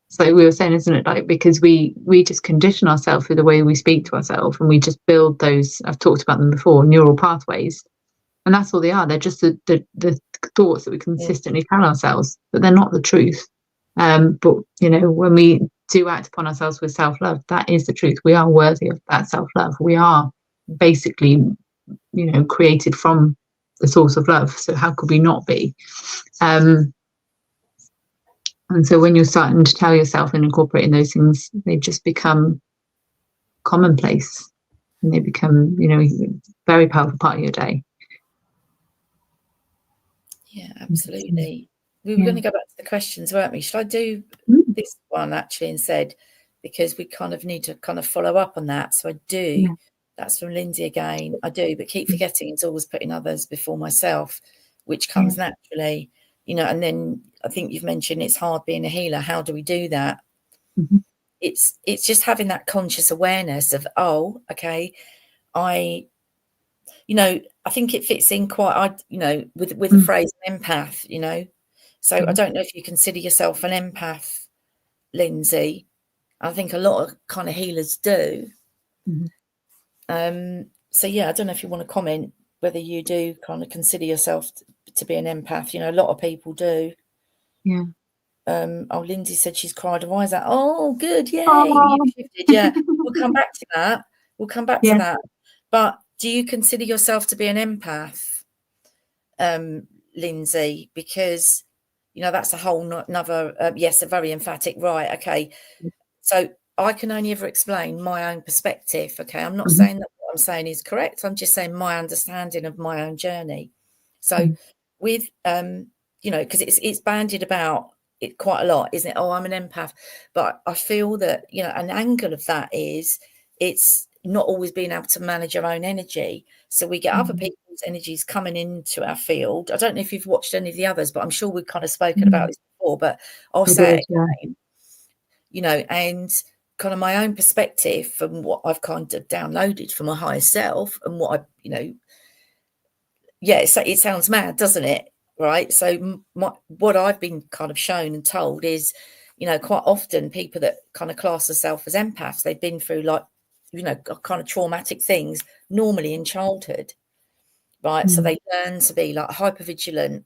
So we were saying, isn't it, like, because we just condition ourselves through the way we speak to ourselves, and we just build those, I've talked about them before, neural pathways. And that's all they are. They're just the thoughts that we consistently tell ourselves, but they're not the truth. But, you know, when we do act upon ourselves with self-love, that is the truth. We are worthy of that self-love. We are basically, you know, created from the source of love. So how could we not be? And so when you're starting to tell yourself and incorporating those things, they just become commonplace, and they become, you know, a very powerful part of your day. Yeah, absolutely. We were going to go back to the questions, weren't we? Should I do this one actually instead? because we kind of need to kind of follow up on that. So I do. Yeah. That's from Lindsay again. I do, but keep forgetting it's always putting others before myself, which Yeah. comes naturally, you know. And then I think you've mentioned it's hard being a healer. How do we do that? Mhm. It's just having that conscious awareness of, oh, okay, I think it fits in quite, with the phrase empath, you know. So I don't know if you consider yourself an empath, Lindsay. I think a lot of kind of healers do. So yeah, I don't know if you want to comment whether you do kind of consider yourself to be an empath. You know, a lot of people do. Yeah. Lindsay said she's cried. Why is that? Oh, good. Yay. Oh. You've shifted. Yeah. We'll come back to that. Yeah. To that. But do you consider yourself to be an empath, Lindsay? Because, you know, that's a whole another, yes, a very emphatic, right. Okay. So I can only ever explain my own perspective. Okay. I'm not saying that what I'm saying is correct. I'm just saying my understanding of my own journey. So with, because it's bandied about it quite a lot, isn't it? Oh, I'm an empath. But I feel that, you know, an angle of that is it's not always being able to manage our own energy. So we get other people's energies coming into our field. I don't know if you've watched any of the others, but I'm sure we've kind of spoken about this before, but I'll say it again, you know, and kind of my own perspective from what I've kind of downloaded from my higher self and what I, you know, it sounds mad, doesn't it? Right. So what I've been kind of shown and told is, you know, quite often people that kind of class themselves as empaths, they've been through like, you know, kind of traumatic things normally in childhood. Right. So they learn to be like hypervigilant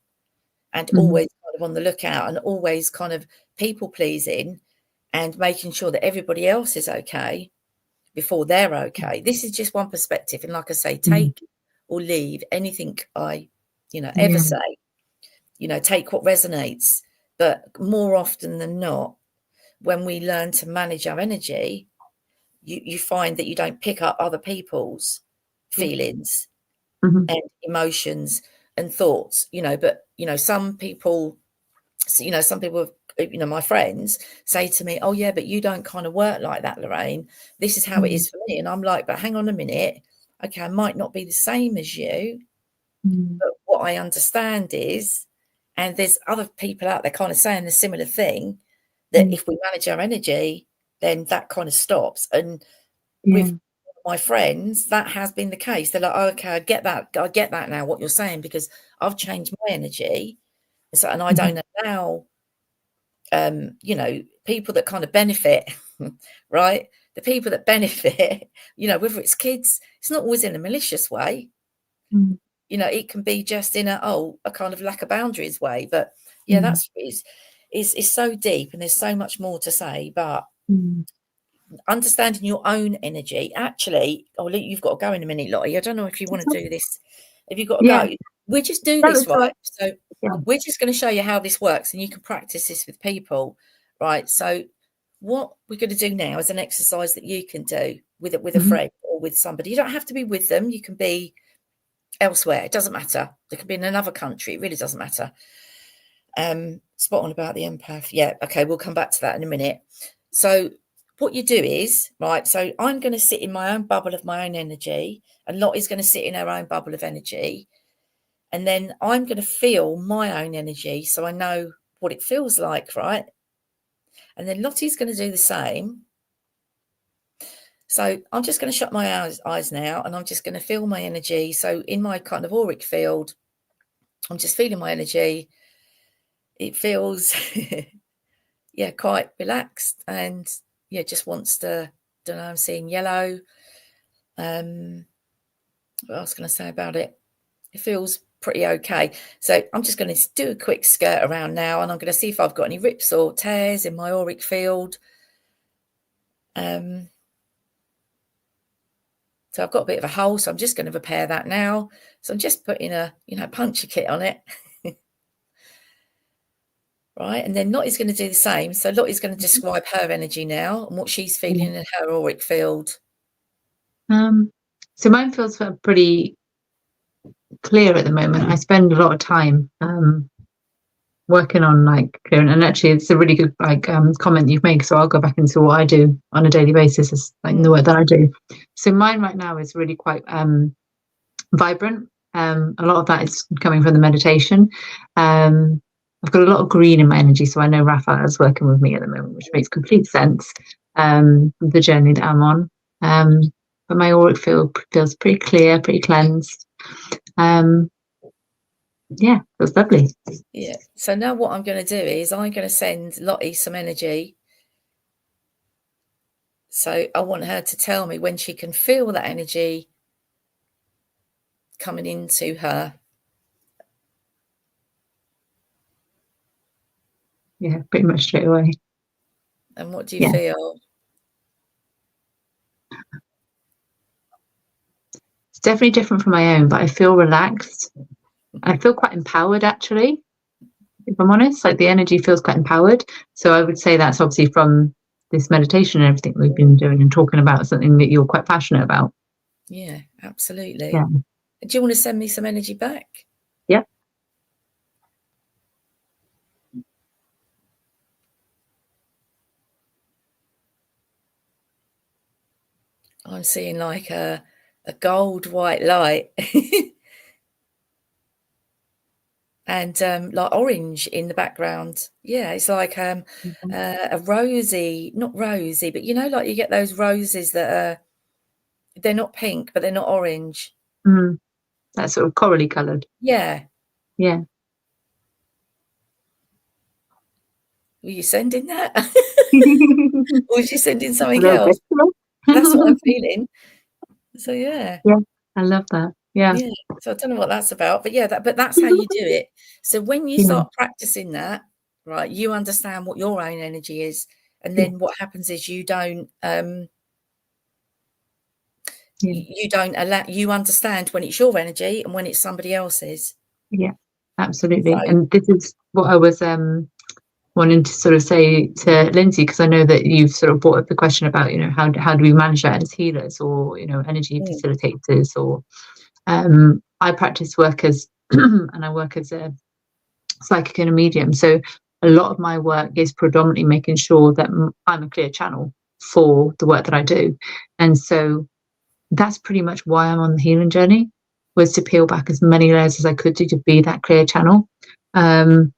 and always kind of on the lookout and always kind of people pleasing and making sure that everybody else is okay before they're okay. This is just one perspective. And like I say, take or leave anything I, you know, ever say, you know, take what resonates. But more often than not, when we learn to manage our energy, you find that you don't pick up other people's feelings and emotions and thoughts, you know. But, you know, some people, you know, my friends say to me, oh yeah, but you don't kind of work like that, Lorraine. This is how it is for me. And I'm like, but hang on a minute. Okay, I might not be the same as you, but what I understand is, and there's other people out there kind of saying the similar thing, that if we manage our energy, then that kind of stops. And with my friends, that has been the case. They're like, oh, okay, I get that now, what you're saying, because I've changed my energy. So, and I don't allow, you know, people that kind of benefit, right? The people that benefit, you know, whether it's kids, it's not always in a malicious way. You know, it can be just in a kind of lack of boundaries way. But yeah, that's is so deep and there's so much more to say. But understanding your own energy, actually, you've got to go in a minute, Lottie. I don't know if you want to do this. If you've got to go, we just do this, right? So we're just going to show you how this works and you can practice this with people, right? So what we're going to do now is an exercise that you can do with a friend or with somebody. You don't have to be with them. You can be elsewhere. It doesn't matter. They could be in another country. It really doesn't matter. Spot on about the empath. Yeah. Okay. We'll come back to that in a minute. So what you do is, right, so I'm going to sit in my own bubble of my own energy and Lottie's going to sit in her own bubble of energy. And then I'm going to feel my own energy so I know what it feels like, right? And then Lottie's going to do the same. So I'm just going to shut my eyes now and I'm just going to feel my energy. So in my kind of auric field, I'm just feeling my energy. It feels, yeah, quite relaxed and, yeah, just wants to, don't know, I'm seeing yellow. What else can I say about it? It feels pretty okay. So I'm just going to do a quick skirt around now and I'm going to see if I've got any rips or tears in my auric field. So I've got a bit of a hole, so I'm just going to repair that now. So I'm just putting a, you know, puncture kit on it. Right, and then Lottie's going to do the same. So Lottie's going to describe her energy now and what she's feeling in her auric field. So mine feels pretty clear at the moment. I spend a lot of time working on like clearing, and actually it's a really good like comment you've made, so I'll go back into what I do on a daily basis, is like the work that I do. So mine right now is really quite vibrant. A lot of that is coming from the meditation. I've got a lot of green in my energy, so I know Raphael is working with me at the moment, which makes complete sense. The journey that I'm on, but my auric field feels pretty clear, pretty cleansed. Yeah, that's lovely. Yeah. So now what I'm going to do is I'm going to send Lottie some energy. So I want her to tell me when she can feel that energy coming into her. Yeah, pretty much straight away. And what do you feel? It's definitely different from my own, but I feel relaxed. I feel quite empowered, actually, if I'm honest. Like the energy feels quite empowered. So I would say that's obviously from this meditation and everything we've been doing and talking about, something that you're quite passionate about. Yeah, absolutely. Yeah. Do you want to send me some energy back? Yeah. I'm seeing like a gold white light and like orange in the background. Yeah, it's like a rosy, not rosy, but you know, like you get those roses that are, they're not pink, but they're not orange. That's sort of corally coloured. Yeah. Yeah. Were you sending that? Or was you sending something A else? bit. That's what I'm feeling. So yeah. Yeah, I love that. Yeah. Yeah. So I don't know what that's about, but yeah, but that's how you do it. So when you start practicing that, right, you understand what your own energy is, and then what happens is you don't allow, you understand when it's your energy and when it's somebody else's. Yeah, absolutely. So, and this is what I was wanting to sort of say to Lindsay, because I know that you've sort of brought up the question about, you know, how do we manage that as healers or, you know, energy facilitators, or I practice work as and I work as a psychic and a medium. So a lot of my work is predominantly making sure that I'm a clear channel for the work that I do. And so that's pretty much why I'm on the healing journey, was to peel back as many layers as I could do to be that clear channel. And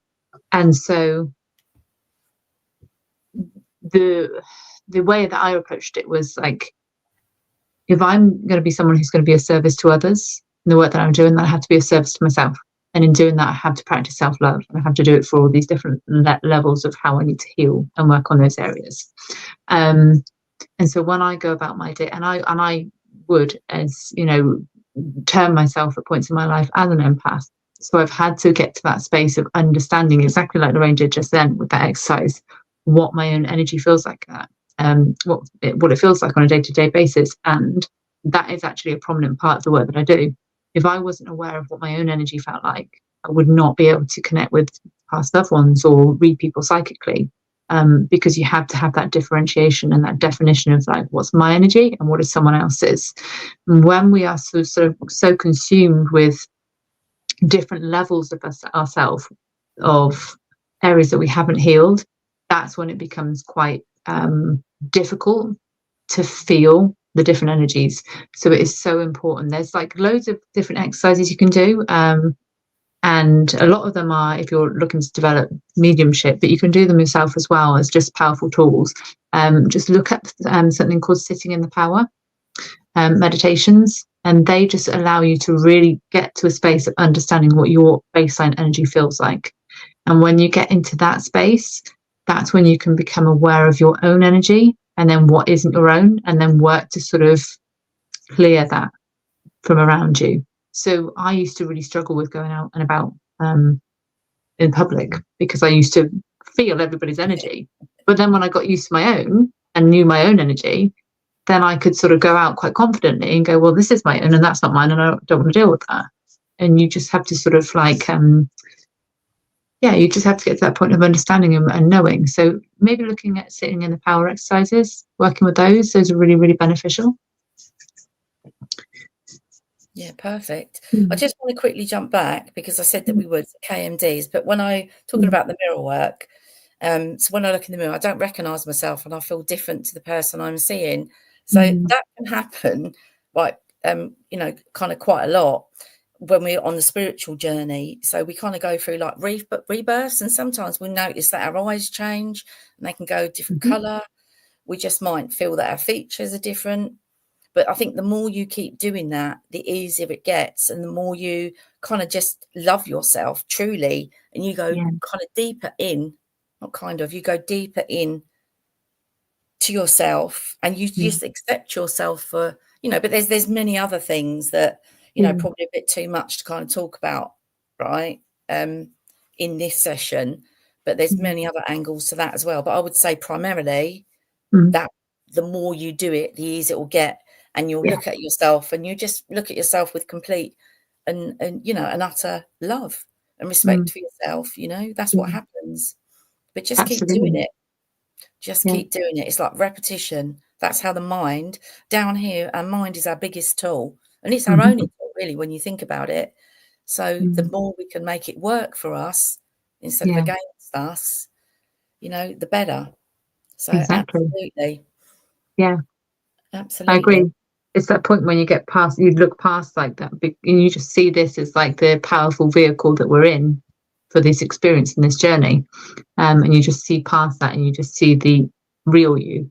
so the way that I approached it was like, if I'm going to be someone who's going to be of service to others in the work that I'm doing, then I have to be of service to myself. And in doing that, I have to practice self-love, and I have to do it for all these different levels of how I need to heal and work on those areas. And so when I go about my day, and I would, as you know, term myself at points in my life as an empath. So I've had to get to that space of understanding, exactly like Lorraine did just then with that exercise, what my own energy feels like, what it feels like on a day-to-day basis. And that is actually a prominent part of the work that I do. If I wasn't aware of what my own energy felt like, I would not be able to connect with past loved ones or read people psychically, because you have to have that differentiation and that definition of like, what's my energy and what is someone else's. And when we are so consumed with different levels of ourselves, of areas that we haven't healed, that's when it becomes quite difficult to feel the different energies. So it is so important. There's like loads of different exercises you can do, and a lot of them are if you're looking to develop mediumship, but you can do them yourself as well as just powerful tools. Just look at something called sitting in the power meditations, and they just allow you to really get to a space of understanding what your baseline energy feels like. And when you get into that space, that's when you can become aware of your own energy and then what isn't your own, and then work to sort of clear that from around you. So I used to really struggle with going out and about in public, because I used to feel everybody's energy. But then when I got used to my own and knew my own energy, then I could sort of go out quite confidently and go, well, this is my own and that's not mine, and I don't want to deal with that. And you just have to sort of like you just have to get to that point of understanding and knowing. So maybe looking at sitting in the power exercises, working with those are really, really beneficial. Yeah, perfect. I Mm. just want to quickly jump back because I said that we would KMDs, but when talking Mm. about the mirror work, so when I look in the mirror, I don't recognise myself and I feel different to the person I'm seeing. So Mm. that can happen, like kind of quite a lot when we're on the spiritual journey. So we kind of go through like rebirths, and sometimes we notice that our eyes change and they can go different Mhm. colour. We just might feel that our features are different. But I think the more you keep doing that, the easier it gets, and the more you kind of just love yourself truly, and you go Yeah. kind of deeper in, not kind of, you go deeper in to yourself, and you Yeah. just accept yourself for, but there's many other things that, Yeah. probably a bit too much to kind of talk about, right? In this session, but there's Mm. many other angles to that as well. But I would say primarily Mm. that the more you do it, the easier it will get, and you'll Yeah. look at yourself, and you just look at yourself with complete and and utter love and respect Mm. for yourself. That's what Yeah. happens. But just keep doing Absolutely. it. Just Yeah. keep doing it. It's like repetition. That's how the mind down here, our mind is our biggest tool, and it's our Mhm. only tool really when you think about it. So the Mm. more we can make it work for us instead of Yeah. against us, the better. So Exactly. absolutely, Yeah. I absolutely. agree. It's that point when you get past, you look past like that, and you just see this as like the powerful vehicle that we're in for this experience and this journey. And you just see past that, and you just see the real you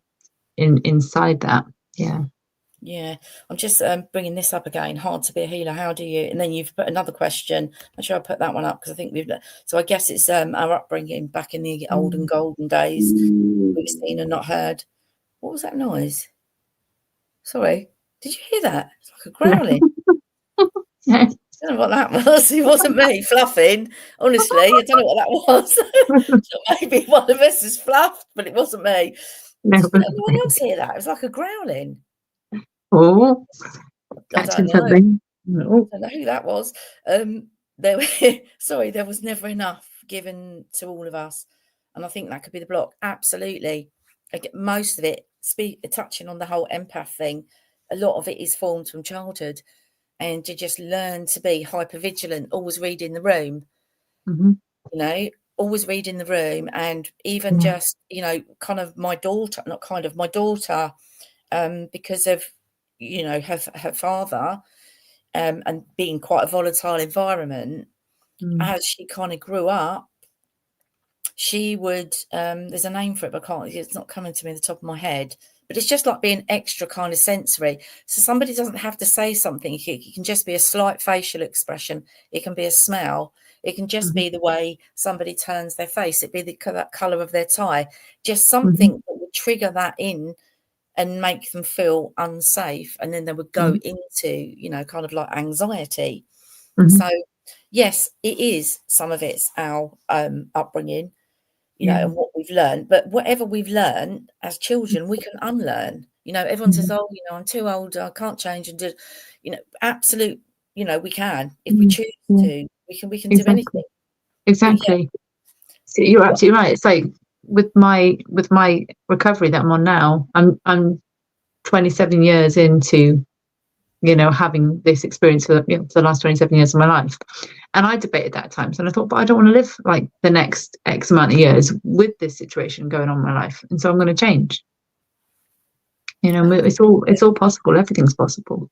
inside that. Yeah. Yeah, I'm just bringing this up again. Hard to be a healer. How do you? And then you've put another question. I'm sure I put that one up because I think we've. So I guess it's our upbringing back in the olden Mm. golden days. We've seen and not heard. What was that noise? Sorry, did you hear that? It's like a growling. Yeah. I don't know what that was. It wasn't me fluffing. Honestly, I don't know what that was. So maybe one of us has fluffed, but it wasn't me. No. Did anyone else hear that? It was like a growling. Oh, I don't catching know. something. Oh. I don't know who that was. There, sorry, there was never enough given to all of us, and I think that could be the block. Absolutely, most of it. Touching on the whole empath thing, a lot of it is formed from childhood, and to just learn to be hyper vigilant, always reading the room. Mhm. Always reading the room, and even Yeah. just kind of my daughter, not kind of my daughter, because of her father. And being quite a volatile environment, Mm. as she kind of grew up, she would, there's a name for it, but it's not coming to me at the top of my head, but it's just like being extra kind of sensory. So somebody doesn't have to say something. It can just be a slight facial expression. It can be a smell. It can just Mhm. be the way somebody turns their face. It be that colour of their tie. Just Mhm. something that would trigger that in and make them feel unsafe. And then they would go Mhm. into, kind of like anxiety. Mhm. So, yes, it is some of it's our upbringing, Yeah. and what we've learned. But whatever we've learned as children, we can unlearn. Everyone says, Mhm. "Oh, I'm too old. I can't change." And do, absolute. We can if we Mm. choose Yeah. to. We can do Exactly. anything. But yeah, Exactly. So you're absolutely right. It's like with my recovery that I'm on now, I'm 27 years into, having this experience for the last 27 years of my life. And I debated that at times, and I thought, but I don't want to live like the next X amount of years with this situation going on in my life. And so I'm going to change. It's all possible. Everything's possible.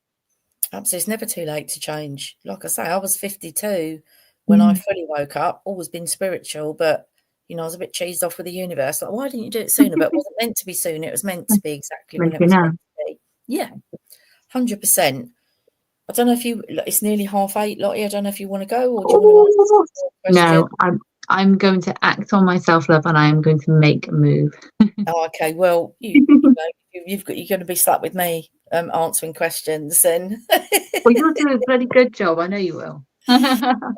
absolutely, it's never too late to change. Like I say, I was 52 when I Mm. fully woke up. Always been spiritual, but I was a bit cheesed off with the universe. Like, why didn't you do it sooner? But it wasn't meant to be soon. It was meant to be exactly when Meant to it be was now. meant to be. Yeah, 100%. I don't know if it's nearly 8:30, Lottie. I don't know if you want to go or do you want to answer some more No, questions? I'm going to act on my self love, and I am going to make a move. Oh, okay. Well, you're going to be stuck with me answering questions, and Well, you'll do a bloody good job. I know you will.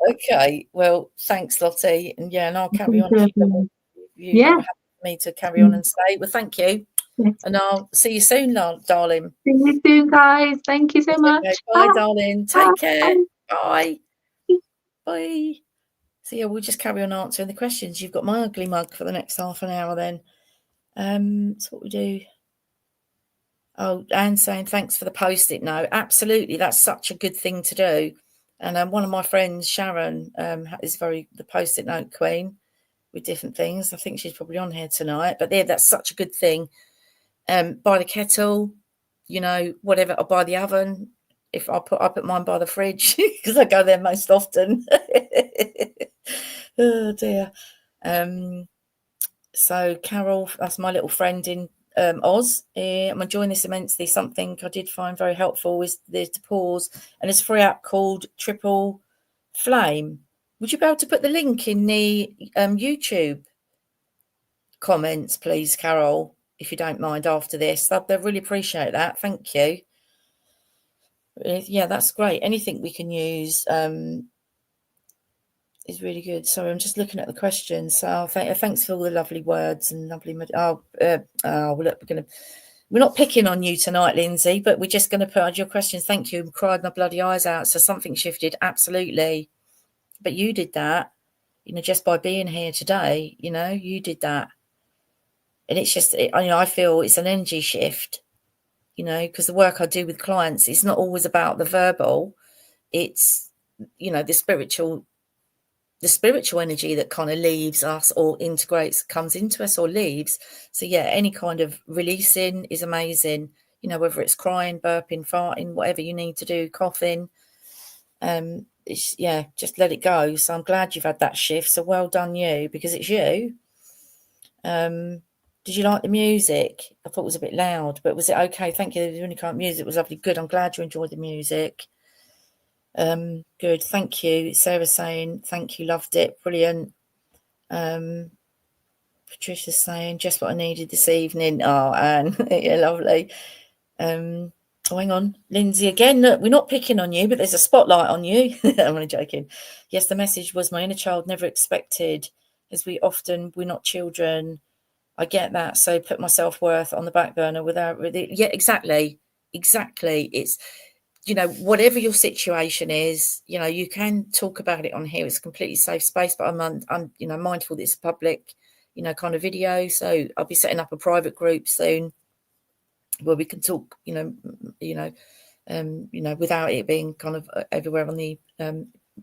okay. Well, thanks, Lottie, and yeah, and I'll carry Thank on you, if everyone. you're Yeah. not happy for me to carry on Mm. and stay. Well, thank you, Yes. and I'll see you soon, darling. See you soon, guys. Thank you so That's okay. much. Bye, Bye. darling. Take care. Bye. Bye. Bye. So yeah, we'll just carry on answering the questions. You've got my ugly mug for the next half an hour then. So what we do. Oh, Anne saying thanks for the post-it note. Absolutely, that's such a good thing to do. And one of my friends, Sharon, is the post-it note queen with different things. I think she's probably on here tonight. But yeah, that's such a good thing. By the kettle, whatever, or by the oven. If I put mine by the fridge because I go there most often. Oh dear. So Carol, that's my little friend in Oz. I'm enjoying this immensely. Something I did find very helpful is to pause, and there's a free app called Triple Flame. Would you be able to put the link in the YouTube comments, please, Carol, if you don't mind, after this? I'd really appreciate that. Thank you. Yeah, that's great. Anything we can use is really good. So I'm just looking at the questions. So thanks for all the lovely words and lovely. Look, we're not picking on you tonight, Lindsay, but we're just going to put out your questions. Thank you. I cried my bloody eyes out. So something shifted, absolutely. But you did that, just by being here today. You did that, and it's just, I feel it's an energy shift. Because the work I do with clients, it's not always about the verbal. It's the spiritual energy that kind of leaves us or comes into us or leaves. So yeah, any kind of releasing is amazing, whether it's crying, burping, farting, whatever you need to do, coughing, just let it go. So I'm glad you've had that shift. So well done you, because it's you. Did you like the music? I thought it was a bit loud, but was it okay? Thank you. The Unicorn music was lovely. Good. I'm glad you enjoyed the music. Good. Thank you. Sarah saying thank you. Loved it. Brilliant. Patricia's saying just what I needed this evening. Oh, Anne. Yeah, lovely. Oh, hang on. Lindsay again. Look, we're not picking on you, but there's a spotlight on you. I'm only joking. Yes, the message was my inner child never expected, as we're not children. I get that. So put my self-worth on the back burner without really. Yeah, exactly. It's, whatever your situation is, you can talk about it on here. It's a completely safe space, but I'm mindful that it's a public, kind of video. So I'll be setting up a private group soon where we can talk, without it being kind of everywhere on the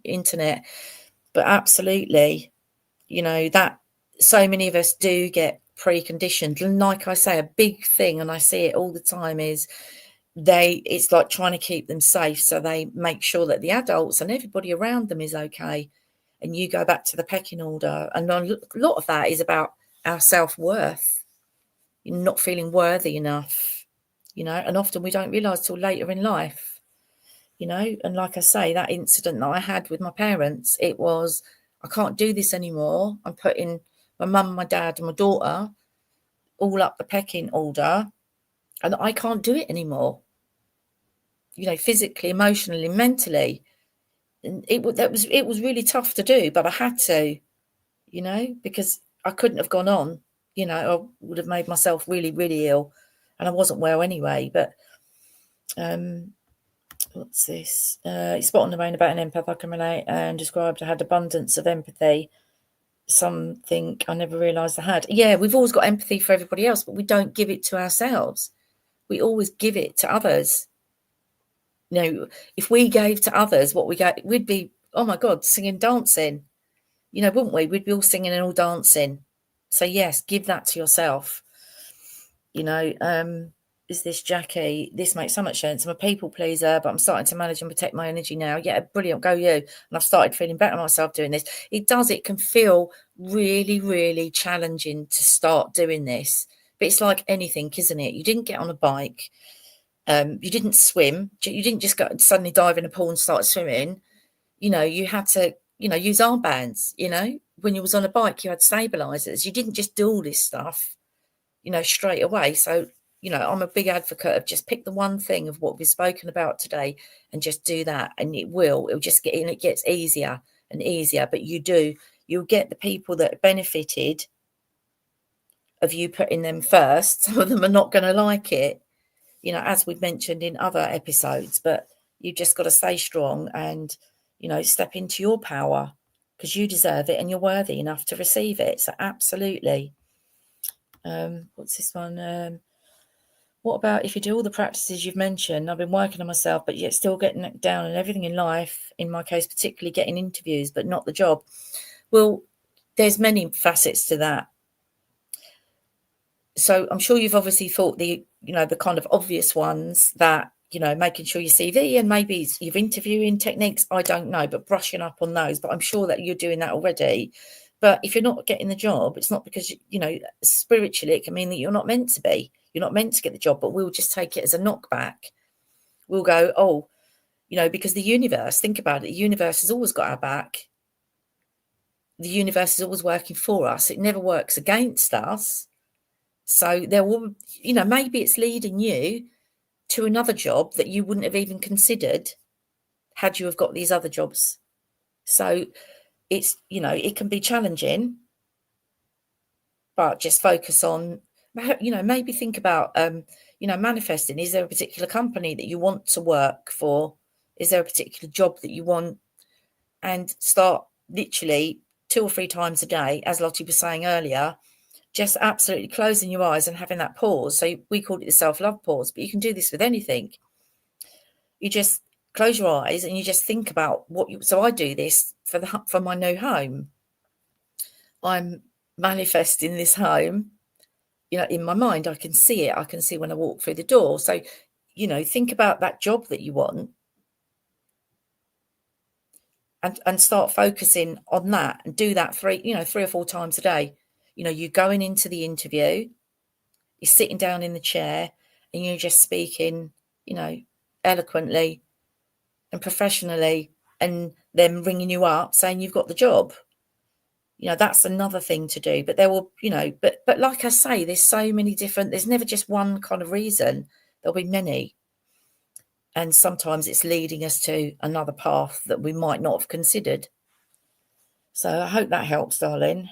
internet. But absolutely, that so many of us do get preconditioned. And like I say, a big thing, and I see it all the time, is it's like trying to keep them safe. So they make sure that the adults and everybody around them is okay. And you go back to the pecking order. And a lot of that is about our self-worth, not feeling worthy enough, and often we don't realise till later in life, and like I say, that incident that I had with my parents, it was, I can't do this anymore. I'm putting my mum, my dad and my daughter all up the pecking order, and I can't do it anymore, physically, emotionally, mentally. And it was really tough to do, but I had to, because I couldn't have gone on, I would have made myself really, really ill, and I wasn't well anyway. But what's this? Spot on, Lorraine, about an empath I can relate and described. I had abundance of empathy, something I never realised I had. Yeah, we've always got empathy for everybody else, but we don't give it to ourselves. We always give it to others. If we gave to others what we get, we'd be, oh my God, singing, dancing, wouldn't we? We'd be all singing and all dancing. So yes, give that to yourself. Is this Jackie? This makes so much sense. I'm a people pleaser, but I'm starting to manage and protect my energy now. Yeah, brilliant. Go you. And I've started feeling better myself doing this. It can feel really, really challenging to start doing this. But it's like anything, isn't it? You didn't get on a bike. You didn't swim. You didn't just go suddenly dive in a pool and start swimming. You had to, use armbands. When you was on a bike, you had stabilizers. You didn't just do all this stuff, straight away. So, I'm a big advocate of just pick the one thing of what we've spoken about today and just do that. And it'll just get in. It gets easier and easier. But you'll get the people that benefited of you putting them first. Some of them are not going to like it, as we've mentioned in other episodes, but you just got to stay strong and, step into your power, because you deserve it and you're worthy enough to receive it. So absolutely. What's this one? What about if you do all the practices you've mentioned? I've been working on myself, but yet still getting it down and everything in life, in my case, particularly getting interviews, but not the job. Well, there's many facets to that. So I'm sure you've obviously thought the kind of obvious ones that, making sure your CV and maybe you've interviewing techniques, I don't know, but brushing up on those. But I'm sure that you're doing that already. But if you're not getting the job, it's not because, spiritually, it can mean that you're not meant to be. You're not meant to get the job, but we'll just take it as a knockback. We'll go, oh, because the universe, think about it, the universe has always got our back. The universe is always working for us. It never works against us. So there will, maybe it's leading you to another job that you wouldn't have even considered had you have got these other jobs. So it's, it can be challenging, but just focus on, maybe think about, manifesting. Is there a particular company that you want to work for? Is there a particular job that you want? And start literally 2 or 3 times a day, as Lottie was saying earlier, just absolutely closing your eyes and having that pause. So we called it the self-love pause, but you can do this with anything. You just close your eyes and you just think about so I do this for my new home. I'm manifesting this home, in my mind. I can see it. I can see when I walk through the door. So, think about that job that you want and start focusing on that and do that 3 or 4 times a day. You're going into the interview, you're sitting down in the chair and you're just speaking, eloquently and professionally, and them ringing you up saying you've got the job. That's another thing to do. But there will, but like I say, there's so many different, there's never just one kind of reason. There'll be many. And sometimes it's leading us to another path that we might not have considered. So I hope that helps, darling.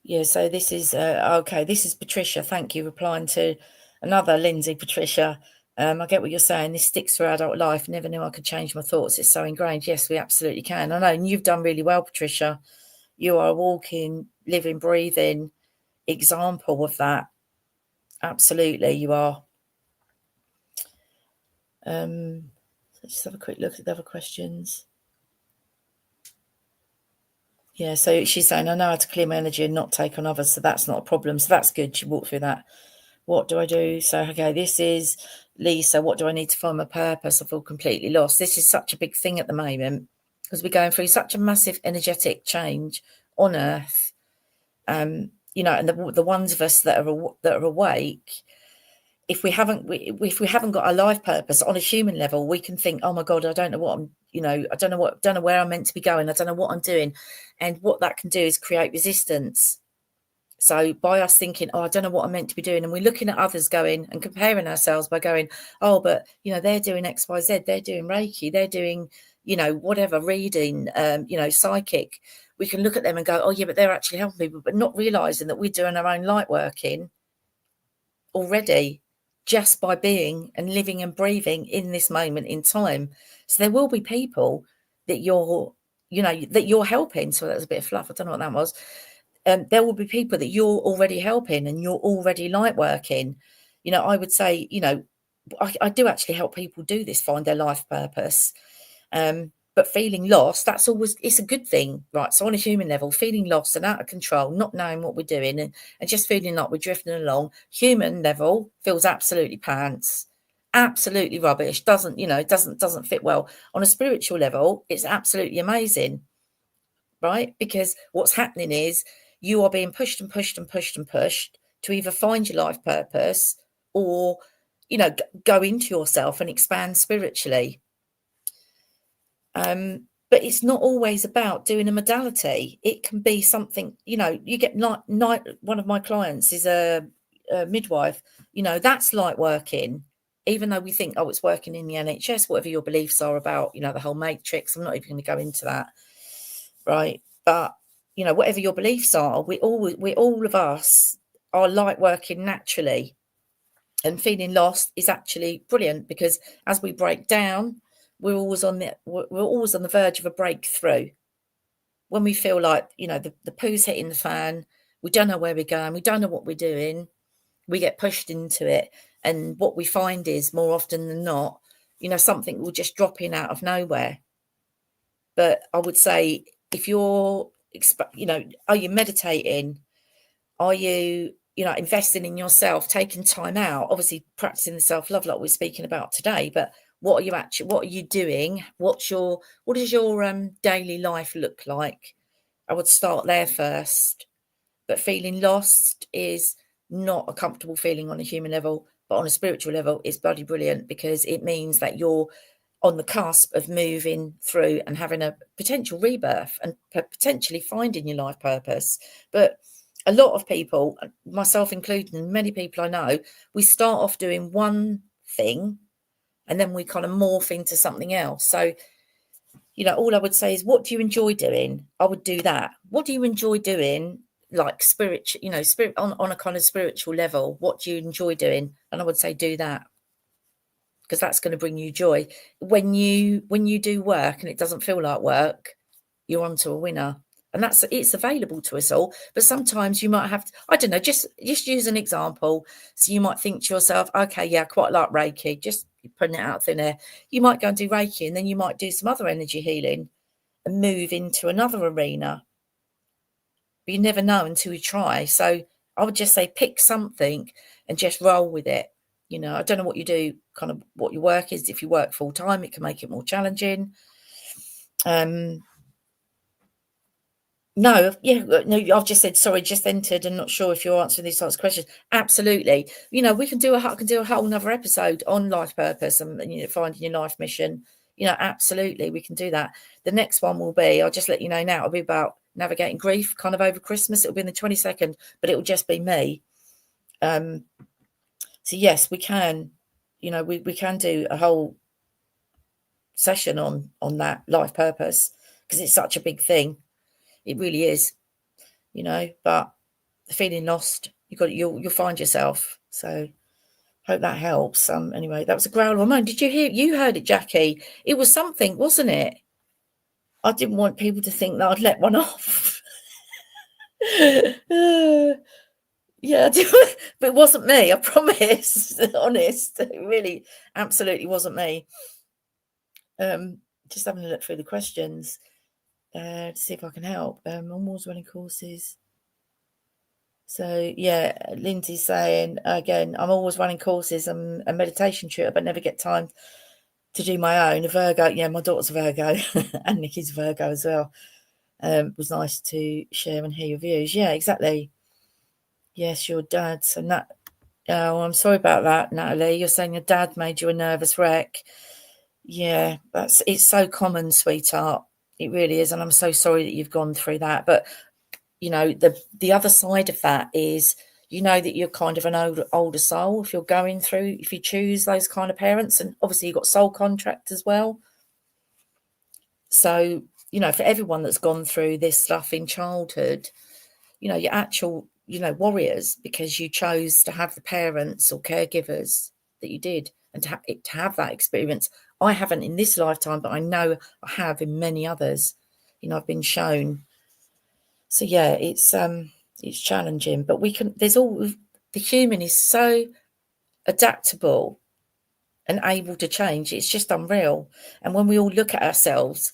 Yeah, so this is, okay, this is Patricia. Thank you, replying to another Lindsay, Patricia. I get what you're saying. This sticks through adult life. Never knew I could change my thoughts. It's so ingrained. Yes, we absolutely can. I know, and you've done really well, Patricia. You are a walking, living, breathing example of that. Absolutely, you are. Let's just have a quick look at the other questions. Yeah, so she's saying, I know how to clear my energy and not take on others, so that's not a problem. So that's good. She walked through that. What do I do? So, okay, this is Lisa. What do I need to find my purpose? I feel completely lost. This is such a big thing at the moment because we're going through such a massive energetic change on Earth. And the ones of us that are awake, if we haven't got a life purpose on a human level, we can think, oh my God, I don't know what I'm, I don't know where I'm meant to be going. I don't know what I'm doing. And what that can do is create resistance. So by us thinking, oh, I don't know what I'm meant to be doing, and we're looking at others going and comparing ourselves by going, oh, but, they're doing X, Y, Z, they're doing Reiki, they're doing, whatever, reading, psychic. We can look at them and go, oh, yeah, but they're actually helping people, but not realising that we're doing our own light working already just by being and living and breathing in this moment in time. So there will be people that you're helping. So that was a bit of fluff. I don't know what that was. There will be people that you're already helping and you're already light working. I would say, I do actually help people do this, find their life purpose. But feeling lost, it's a good thing, right? So on a human level, feeling lost and out of control, not knowing what we're doing and just feeling like we're drifting along, human level feels absolutely pants, absolutely rubbish, doesn't fit well. On a spiritual level, it's absolutely amazing, right? Because what's happening is you are being pushed and pushed and pushed and pushed to either find your life purpose or, go into yourself and expand spiritually. But it's not always about doing a modality. It can be something, you get one of my clients is a midwife, that's light working, even though we think, oh, it's working in the NHS, whatever your beliefs are about, the whole matrix. I'm not even going to go into that. Right. But, whatever your beliefs are, we all of us are light working naturally, and feeling lost is actually brilliant because as we break down, we're always on the verge of a breakthrough. When we feel like, the poo's hitting the fan, We don't know where we're going. We don't know what we're doing. We get pushed into it. And what we find is, more often than not, something will just drop in out of nowhere. But I would say, if you're, are you meditating? Are you, investing in yourself, taking time out, obviously practicing the self-love like we're speaking about today, but what are you doing? What does your daily life look like? I would start there first. But feeling lost is not a comfortable feeling on a human level, but on a spiritual level, it's bloody brilliant, because it means that you're on the cusp of moving through and having a potential rebirth and potentially finding your life purpose. But a lot of people, myself included, and many people I know, we start off doing one thing and then we kind of morph into something else. So, all I would say is, what do you enjoy doing? I would do that. What do you enjoy doing? Like spirit on a kind of spiritual level, what do you enjoy doing? And I would say do that, because that's going to bring you joy. When you do work and it doesn't feel like work, you're onto a winner. And it's available to us all. But sometimes you might have to, I don't know, just use an example. So you might think to yourself, okay, yeah, I quite like Reiki, just putting it out thin air. You might go and do Reiki, and then you might do some other energy healing and move into another arena. But you never know until you try. So I would just say, pick something and just roll with it. I don't know what you do, kind of what your work is. If you work full time, it can make it more challenging. No, I've just said, sorry, just entered and not sure if you're answering these types of questions. Absolutely. I can do a whole another episode on life purpose and finding your life mission. Absolutely, we can do that. The next one will be, I'll just let you know now, it'll be about navigating grief, kind of over Christmas. It'll be in the 22nd, but it'll just be me. So yes, we can, we can do a whole session on that life purpose, because it's such a big thing. It really is, but feeling lost, you'll find yourself. So hope that helps. Anyway, that was a growl of a moan. Did you hear? You heard it, Jackie. It was something, wasn't it? I didn't want people to think that I'd let one off. Yeah, but it wasn't me. I promise. Honest, it really, absolutely wasn't me. Just having a look through the questions. To see if I can help. On Walls Running Courses. So yeah, Lindsay's saying again, I'm always running courses. I'm a meditation tutor, but never get time to do my own. A Virgo, yeah, my daughter's a Virgo, and Nikki's a Virgo as well. It was nice to share and hear your views. Yeah, exactly. Yes, your dad's, and that. Oh, I'm sorry about that, Natalie. You're saying your dad made you a nervous wreck. Yeah, it's so common, sweetheart. It really is, and I'm so sorry that you've gone through that. But the other side of that is, that you're kind of an older soul if you choose those kind of parents, and obviously you've got soul contract as well. So for everyone that's gone through this stuff in childhood, you're actual warriors, because you chose to have the parents or caregivers that you did, and to have that experience. I haven't in this lifetime, but I know I have in many others. I've been shown. So yeah, it's challenging, but the human is so adaptable and able to change. It's just unreal. And when we all look at ourselves,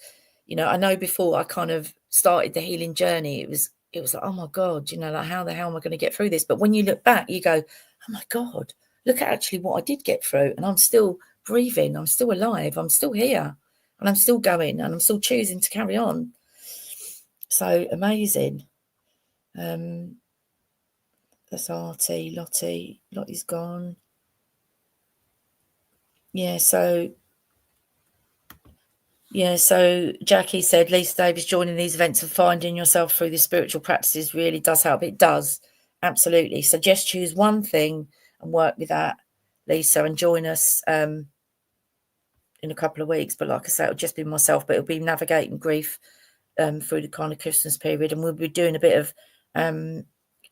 I know before I kind of started the healing journey, it was like, oh my God, like, how the hell am I going to get through this? But when you look back, you go, oh my God, look at actually what I did get through, and I'm still breathing, I'm still alive, I'm still here, and I'm still going, and I'm still choosing to carry on. So amazing. That's Artie. Lottie's gone. So Jackie said Lisa Davis joining these events and finding yourself through the spiritual practices really does help. It does, absolutely. So just choose one thing and work with that, Lisa, and join us in a couple of weeks. But like I say, it'll just be myself, but it'll be navigating grief through the kind of Christmas period, and we'll be doing a bit of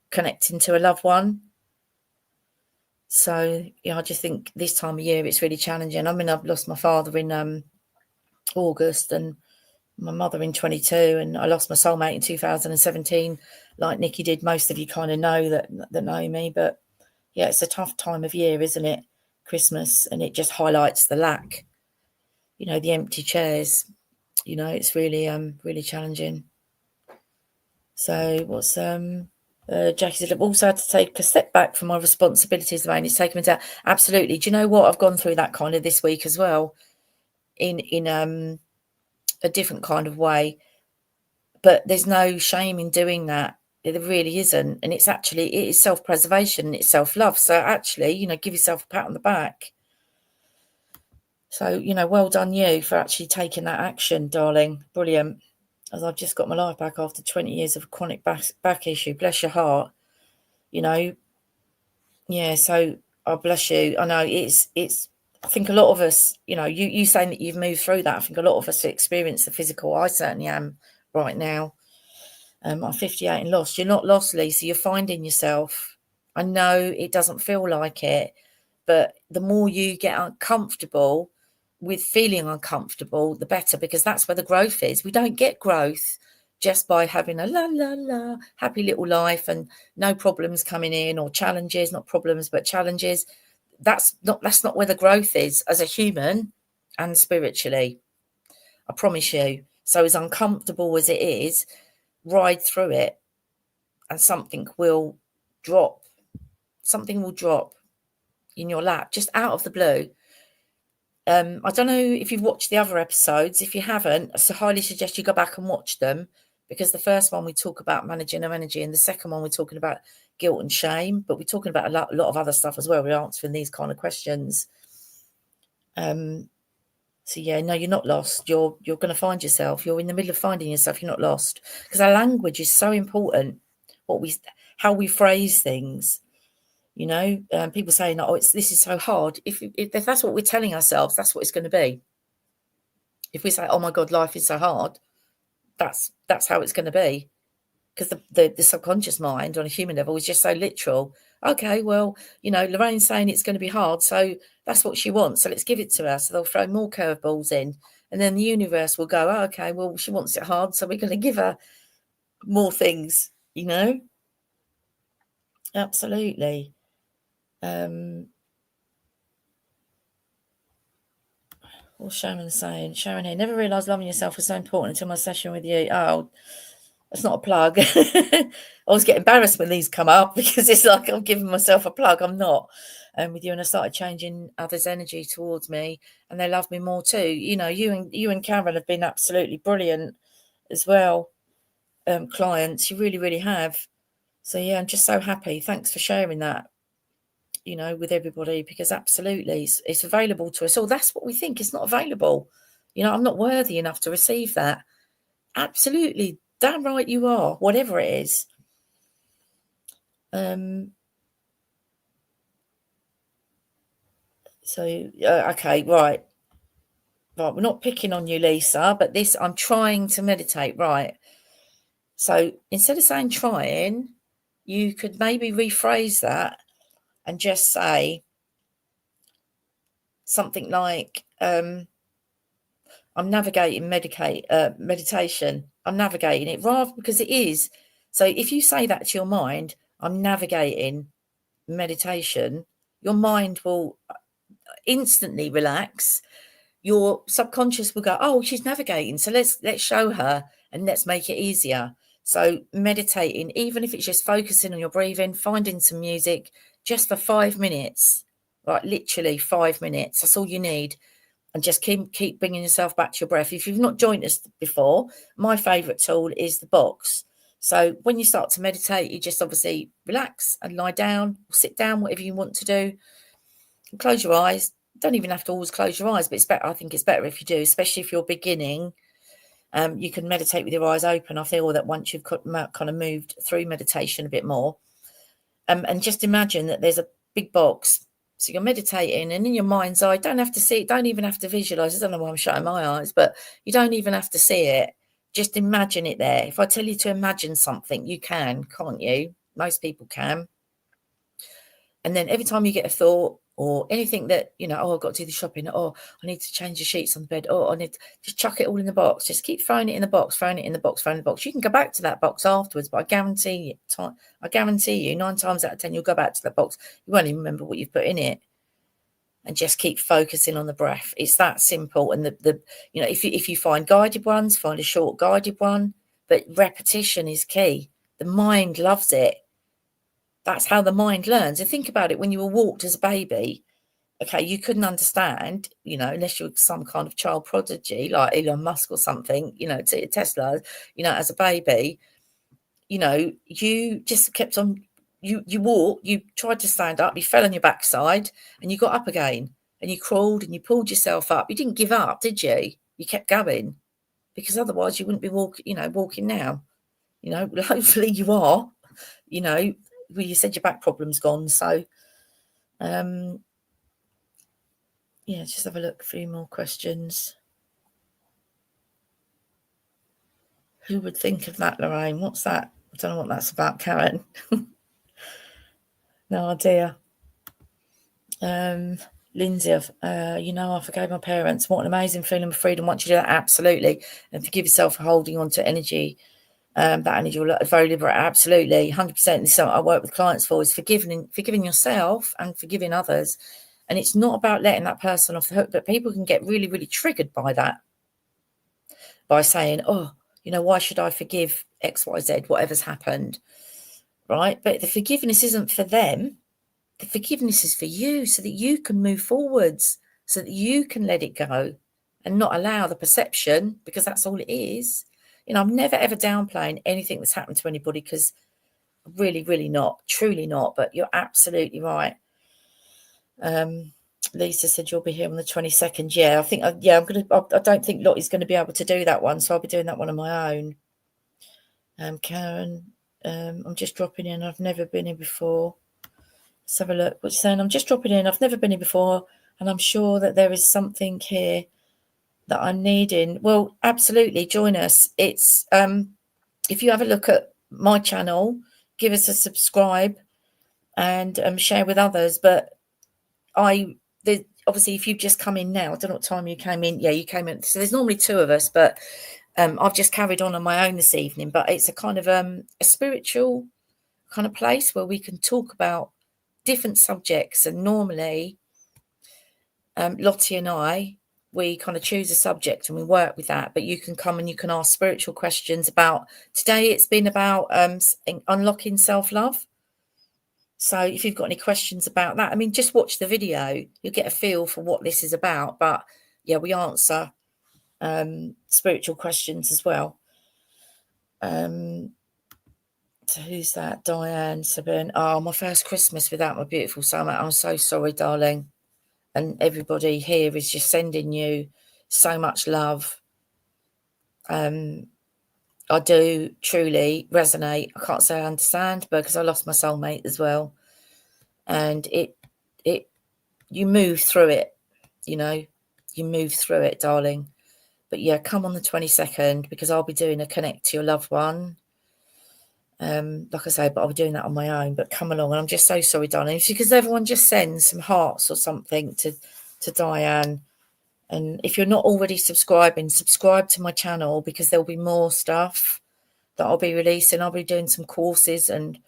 connecting to a loved one. So I just think this time of year it's really challenging. I mean, I've lost my father in August, and my mother in 22, and I lost my soulmate in 2017. like Nikki did. Most of you kind of know that know me, but yeah, it's a tough time of year, isn't it? Christmas, and it just highlights the lack, you know, the empty chairs. You know, it's really really challenging. So what's Jackie said, I've also had to take a step back from my responsibilities, Lorraine. It's taken me down. Absolutely. Do you know what? I've gone through that kind of this week as well, in a different kind of way. But there's no shame in doing that. There really isn't. And it's actually, it is self-preservation, it's self-love. So actually, you know, give yourself a pat on the back. So, you know, well done you for actually taking that action, darling. Brilliant. As I've just got my life back after 20 years of chronic back issue. Bless your heart. You know, yeah, so oh, bless you. I know it's I think a lot of us, you know, you saying that you've moved through that, I think a lot of us experience the physical. I certainly am right now. I'm 58 and lost. You're not lost, Lisa. You're finding yourself. I know it doesn't feel like it, but the more you get uncomfortable with feeling uncomfortable, the better, because that's where the growth is. We don't get growth just by having a la la la happy little life and no problems coming in, or challenges, not problems but challenges. That's not where the growth is as a human and spiritually. I promise you. So as uncomfortable as it is, ride through it, and something will drop. Something will drop in your lap just out of the blue. I don't know if you've watched the other episodes. If you haven't, I highly suggest you go back and watch them, because the first one we talk about managing our energy, and the second one we're talking about guilt and shame, but we're talking about a lot of other stuff as well. We're answering these kind of questions. So yeah, no, you're not lost. You're going to find yourself. You're in the middle of finding yourself. You're not lost, because our language is so important. How we phrase things. You know, people saying, "Oh, this is so hard." If that's what we're telling ourselves, that's what it's going to be. If we say, "Oh my God, life is so hard," that's how it's going to be, because the subconscious mind on a human level is just so literal. Okay, well, you know, Lorraine's saying it's going to be hard, so that's what she wants. So let's give it to her. So they'll throw more curveballs in, and then the universe will go, oh, okay, well, she wants it hard, so we're going to give her more things. You know, absolutely. What's Sharon saying? Sharon here, never realised loving yourself was so important until my session with you. Oh, that's not a plug. I always get embarrassed when these come up, because it's like I'm giving myself a plug. I'm not. With you, and I started changing others' energy towards me, and they love me more too. You know, you and Karen have been absolutely brilliant as well. Clients, you really, really have. So yeah, I'm just so happy. Thanks for sharing that, you know, with everybody, because absolutely it's available to us all. That's what we think. It's not available. You know, I'm not worthy enough to receive that. Absolutely. Damn right you are, whatever it is. Okay, right, we're not picking on you, Lisa, but this, I'm trying to meditate, right? So instead of saying trying, you could maybe rephrase that and just say something like, I'm navigating meditation. I'm navigating it, rather, because it is. So if you say that to your mind, I'm navigating meditation, your mind will instantly relax. Your subconscious will go, oh, she's navigating, so let's show her and let's make it easier. So meditating, even if it's just focusing on your breathing, finding some music just for 5 minutes, like literally 5 minutes, that's all you need. And just keep bringing yourself back to your breath. If you've not joined us before, my favourite tool is the box. So when you start to meditate, you just obviously relax and lie down, or sit down, whatever you want to do. Close your eyes. Don't even have to always close your eyes, but it's better. I think it's better if you do, especially if you're beginning. You can meditate with your eyes open. I feel that once you've kind of moved through meditation a bit more, and just imagine that there's a big box. So you're meditating, and in your mind's eye, don't have to see it, don't even have to visualize. I don't know why I'm shutting my eyes, but you don't even have to see it. Just imagine it there. If I tell you to imagine something, you can, can't you? Most people can. And then every time you get a thought, or anything that, you know, oh, I've got to do the shopping. Oh, I need to change the sheets on the bed. Oh, I need to just chuck it all in the box. Just keep throwing it in the box, throwing it in the box, throwing it in the box. You can go back to that box afterwards, but I guarantee you 9 times out of 10, you'll go back to that box. You won't even remember what you've put in it. And just keep focusing on the breath. It's that simple. And you know, if you find guided ones, find a short guided one, but repetition is key. The mind loves it. That's how the mind learns. And think about it, when you were walked as a baby, okay, you couldn't understand, you know, unless you were some kind of child prodigy like Elon Musk or something, you know, Tesla, you know, as a baby, you know, you just kept on. You walked, you tried to stand up, you fell on your backside and you got up again and you crawled and you pulled yourself up. You didn't give up, did you? You kept going, because otherwise you wouldn't be walking now. You know, hopefully you are, you know, well, you said your back problem's gone. So, yeah, just have a look. A few more questions. Who would think of that, Lorraine? What's that? I don't know what that's about, Karen. No idea. Lindsay, you know, I forgave my parents. What an amazing feeling of freedom once you do that. Absolutely. And forgive yourself for holding on to energy. That energy will very liberate. Absolutely. 100%. So I work with clients for is forgiving yourself and forgiving others. And it's not about letting that person off the hook, but people can get really, really triggered by that. By saying, oh, you know, why should I forgive X, Y, Z, whatever's happened? Right. But the forgiveness isn't for them. The forgiveness is for you, so that you can move forwards, so that you can let it go and not allow the perception, because that's all it is. You know, I'm never, ever downplaying anything that's happened to anybody, because really, really not, truly not. But you're absolutely right. Lisa said you'll be here on the 22nd. Yeah, I think, I don't think Lottie's going to be able to do that one, so I'll be doing that one on my own. Karen, I'm just dropping in. I've never been here before. Let's have a look. What's saying? I'm just dropping in. I've never been here before, and I'm sure that there is something here that I'm needing. Well, absolutely, join us. It's if you have a look at my channel, give us a subscribe and share with others. But obviously, if you've just come in now, I don't know what time you came in. Yeah, you came in. So there's normally 2 of us, but I've just carried on my own this evening. But it's a kind of a spiritual kind of place where we can talk about different subjects. And normally Lottie and I, we kind of choose a subject and we work with that, but you can come and you can ask spiritual questions about, today it's been about unlocking self-love. So if you've got any questions about that, I mean, just watch the video, you'll get a feel for what this is about. But yeah, we answer spiritual questions as well. So who's that? Diane, Sabine. Oh, my first Christmas without my beautiful summer. I'm so sorry, darling. And everybody here is just sending you so much love. I do truly resonate. I can't say I understand, because I lost my soulmate as well. And you move through it, you know, you move through it, darling. But yeah, come on the 22nd, because I'll be doing a connect to your loved one. Like I say, but I'll be doing that on my own. But come along. And I'm just so sorry, darling. It's because everyone just sends some hearts or something to Diane. And if you're not already subscribing, subscribe to my channel, because there'll be more stuff that I'll be releasing. I'll be doing some courses and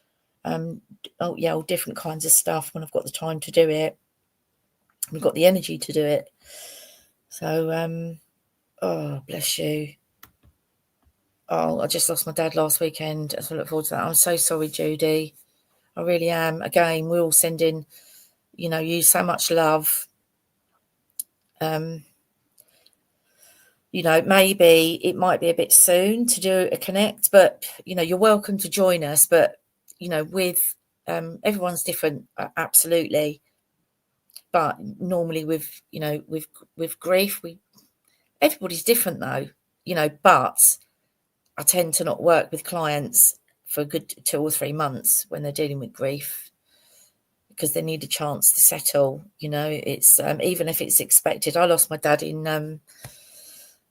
all different kinds of stuff when I've got the time to do it. I've got the energy to do it. So oh, bless you. Oh, I just lost my dad last weekend, so I look forward to that. I'm so sorry, Judy. I really am. Again, we're all sending, you know, you so much love. You know, maybe it might be a bit soon to do a connect, but, you know, you're welcome to join us. But, you know, with everyone's different, absolutely. But normally with, you know, with grief, everybody's different though, you know, but I tend to not work with clients for a good 2 or 3 months when they're dealing with grief, because they need a chance to settle. You know, it's even if it's expected. I lost my dad in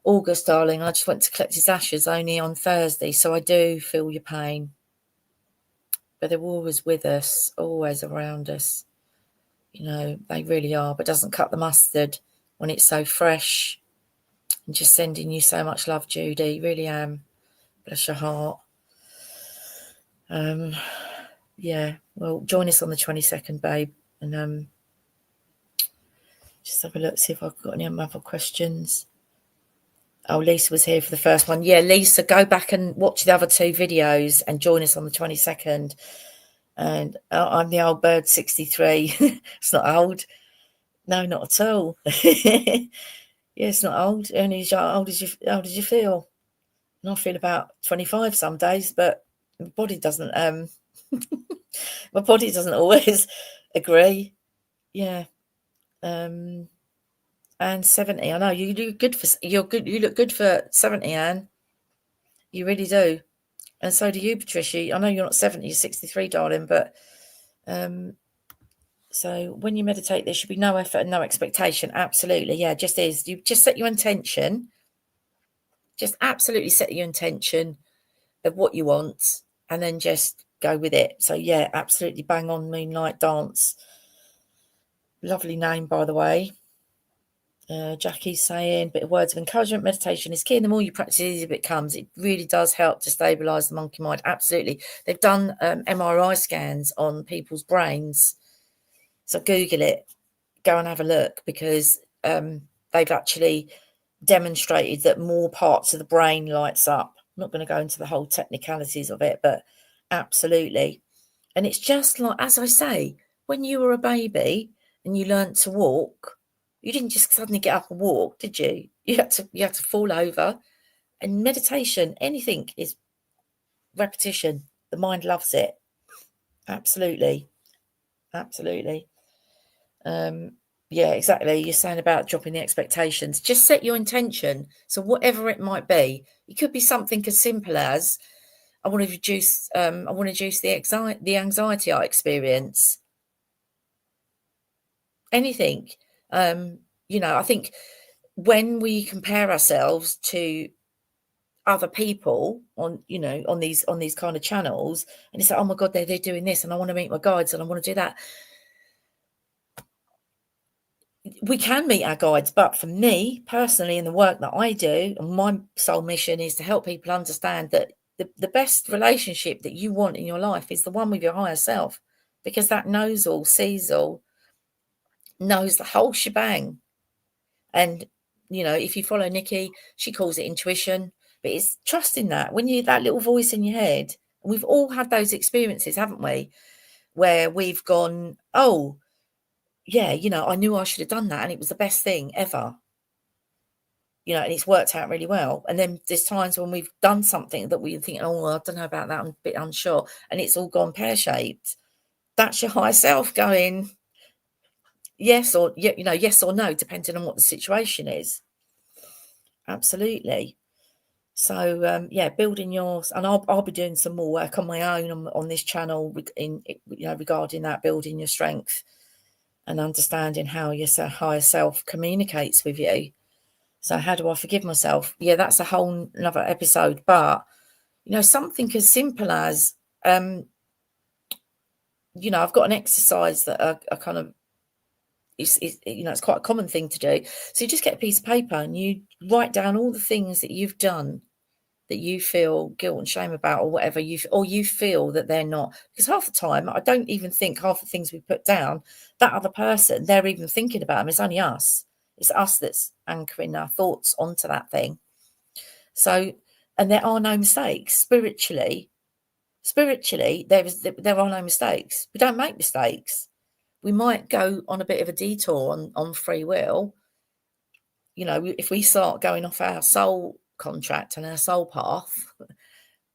August, darling. I just went to collect his ashes only on Thursday, so I do feel your pain. But they're always with us, always around us. You know, they really are, but doesn't cut the mustard when it's so fresh. And just sending you so much love, Judy. Really am. Bless your heart. Yeah, well, join us on the 22nd, babe. And just have a look, see if I've got any other questions. Oh, Lisa was here for the first one. Yeah, Lisa, go back and watch the other 2 videos and join us on the 22nd. And I'm the old bird, 63. It's not old. No, not at all. Yeah, it's not old. Only as old as you feel. And I feel about 25 some days, but my body doesn't my body doesn't always agree. Yeah. And 70. I know you do good for you look good for 70, Anne. You really do. And so do you, Patricia. I know you're not 70, you're 63, darling, but so when you meditate, there should be no effort and no expectation. Absolutely. Yeah, just is. You just set your intention. Just absolutely set your intention of what you want and then just go with it. So yeah, absolutely bang on, Moonlight Dance. Lovely name, by the way. Jackie's saying, bit of words of encouragement, meditation is key, and the more you practice, the easier it becomes. It really does help to stabilise the monkey mind. Absolutely. They've done MRI scans on people's brains. So Google it, go and have a look, because they've actually demonstrated that more parts of the brain lights up. I'm not going to go into the whole technicalities of it, but absolutely. And it's just like, as I say, when you were a baby and you learnt to walk, you didn't just suddenly get up and walk, did you? You had to fall over. And meditation, anything is repetition. The mind loves it. Absolutely. Absolutely. Yeah, exactly. You're saying about dropping the expectations. Just set your intention. So whatever it might be, it could be something as simple as, I want to reduce the anxiety I experience. Anything. I think when we compare ourselves to other people on these kind of channels, and it's like, oh my God, they're doing this, and I want to meet my guides, and I want to do that. We can meet our guides, but for me personally, in the work that I do, and my sole mission is to help people understand that the best relationship that you want in your life is the one with your higher self, because that knows all, sees all, knows the whole shebang. And if you follow Nikki, she calls it intuition, but it's trusting that. When you that little voice in your head, and we've all had those experiences, haven't we, where we've gone, oh yeah, I knew I should have done that, and it was the best thing ever, and it's worked out really well. And then there's times when we've done something that we think, oh, well, I don't know about that, I'm a bit unsure, and it's all gone pear-shaped. That's your higher self going yes or yes or no, depending on what the situation is. Absolutely. So yeah, building yours, and I'll be doing some more work on my own on this channel regarding that, building your strength and understanding how your higher self communicates with you. So how do I forgive myself? Yeah, that's a whole another episode. But something as simple as I've got an exercise that I kind of it's quite a common thing to do. So you just get a piece of paper and you write down all the things that you've done that you feel guilt and shame about, or whatever you feel that they're not. Because half the time, I don't even think half the things we put down, that other person, they're even thinking about them. It's only us. It's us that's anchoring our thoughts onto that thing. So, and there are no mistakes. Spiritually, there are no mistakes. We don't make mistakes. We might go on a bit of a detour on free will. If we start going off our soul contract and our soul path,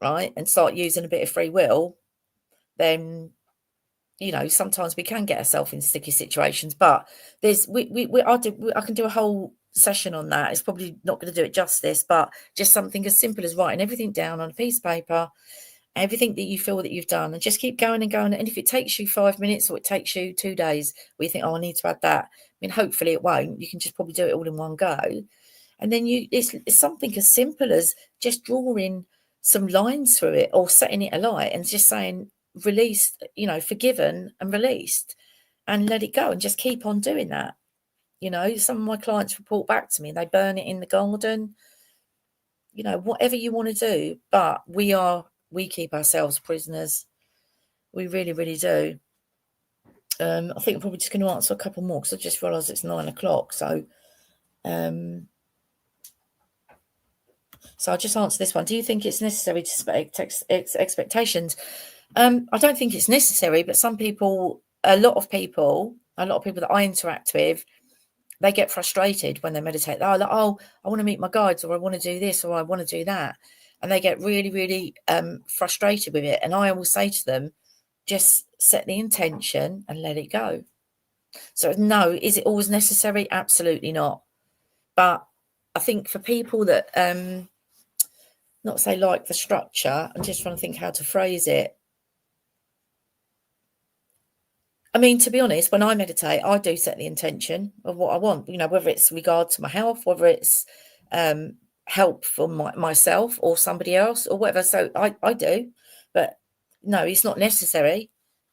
right, and start using a bit of free will, then sometimes we can get ourselves in sticky situations. But there's I can do a whole session on that. It's probably not going to do it justice, but just something as simple as writing everything down on a piece of paper, everything that you feel that you've done, and just keep going and going. And if it takes you 5 minutes or it takes you 2 days where you think, oh, I need to add that, I mean, hopefully it won't. You can just probably do it all in one go. And then it's something as simple as just drawing some lines through it or setting it alight and just saying released, forgiven and released. and let it go and just keep on doing that. You know, some of my clients report back to me, they burn it in the garden, you know, whatever you want to do. But we keep ourselves prisoners. We really, really do. I think I'm probably just going to answer a couple more because I just realised it's 9 o'clock. So I'll just answer this one. Do you think it's necessary to set expectations? I don't think it's necessary, but some people, a lot of people that I interact with, they get frustrated when they meditate. They're like, oh, I want to meet my guides, or I want to do this, or I want to do that. And they get really, really frustrated with it. And I always say to them, just set the intention and let it go. So no, is it always necessary? Absolutely not. But I think for people that not say like the structure, I'm just trying to think how to phrase it. I mean, to be honest, when I meditate, I do set the intention of what I want, you know, whether it's regard to my health, whether it's help for myself or somebody else or whatever. So I do, but no, it's not necessary.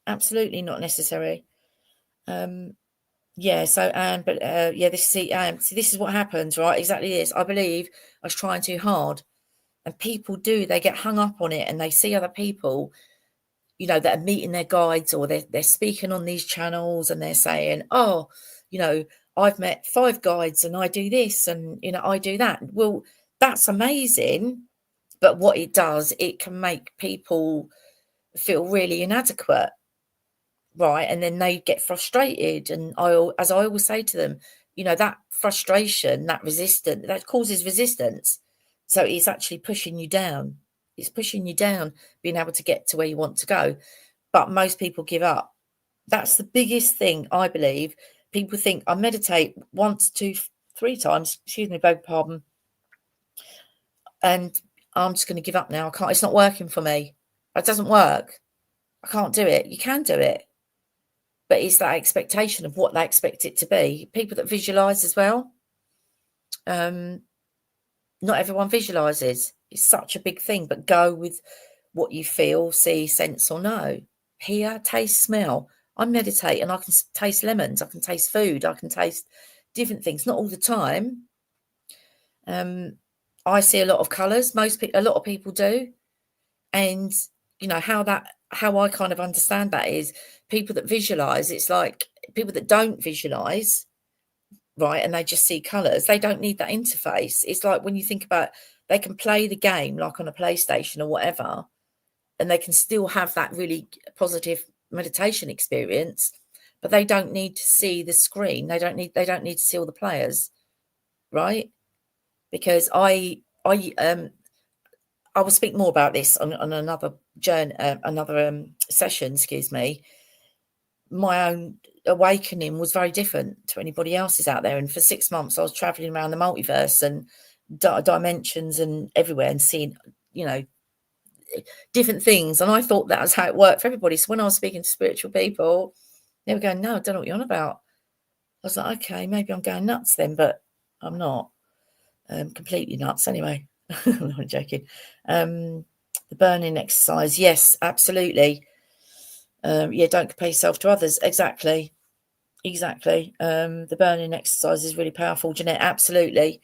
Absolutely not necessary. Yeah. So, yeah, see, this is what happens, right? Exactly this. I believe I was trying too hard, and people they get hung up on it, and they see other people, you know, that are meeting their guides, or they're speaking on these channels, and they're saying, oh, you know, I've met 5 guides and I do this and, you know, I do that. Well, that's amazing. But what it does, it can make people feel really inadequate. Right. And then they get frustrated. And as I always say to them, you know, that frustration, that resistance, that causes resistance. So it's actually pushing you down. It's pushing you down, being able to get to where you want to go. But most people give up. That's the biggest thing, I believe. People think I meditate once, 2, 3 times, excuse me, beg pardon, and I'm just going to give up now. I can't, it's not working for me. It doesn't work. I can't do it. You can do it. But it's that expectation of what they expect it to be. People that visualize as well. Not everyone visualizes. It's such a big thing, but go with what you feel, see, sense, or know. Hear, taste, smell. I meditate and I can taste lemons. I can taste food. I can taste different things. Not all the time. I see a lot of colours. A lot of people do. And you know how I kind of understand that is people that visualize. It's like people that don't visualize, right, and they just see colours. They don't need that interface. It's like when you think about, they can play the game like on a PlayStation or whatever, and they can still have that really positive meditation experience, but they don't need to see the screen. They don't need to see all the players, right? Because I will speak more about this on another journey, another session. Excuse me. My own awakening was very different to anybody else's out there, and for 6 months I was traveling around the multiverse and dimensions and everywhere, and seeing, you know, different things. And I thought that was how it worked for everybody. So when I was speaking to spiritual people, they were going, "No, I don't know what you're on about." I was like, "Okay, maybe I'm going nuts then," but I'm not. Completely nuts anyway. I'm joking. The burning exercise, yes, absolutely. Yeah, don't compare yourself to others. Exactly. The burning exercise is really powerful, Jeanette. Absolutely.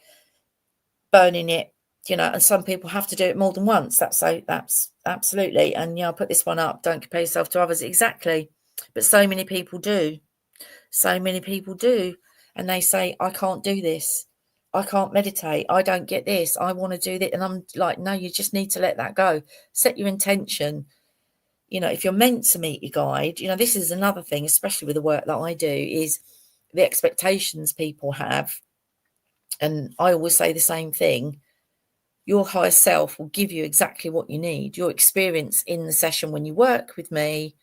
Burning it, you know, and some people have to do it more than once. That's absolutely. And yeah, I'll put this one up. Don't compare yourself to others. Exactly. But so many people do. So many people do. And they say, I can't do this. I can't meditate. I don't get this. I want to do this. And I'm like, no, you just need to let that go. Set your intention. You know, if you're meant to meet your guide, you know, this is another thing, especially with the work that I do, is the expectations people have. And I always say the same thing. Your higher self will give you exactly what you need. Your experience in the session when you work with me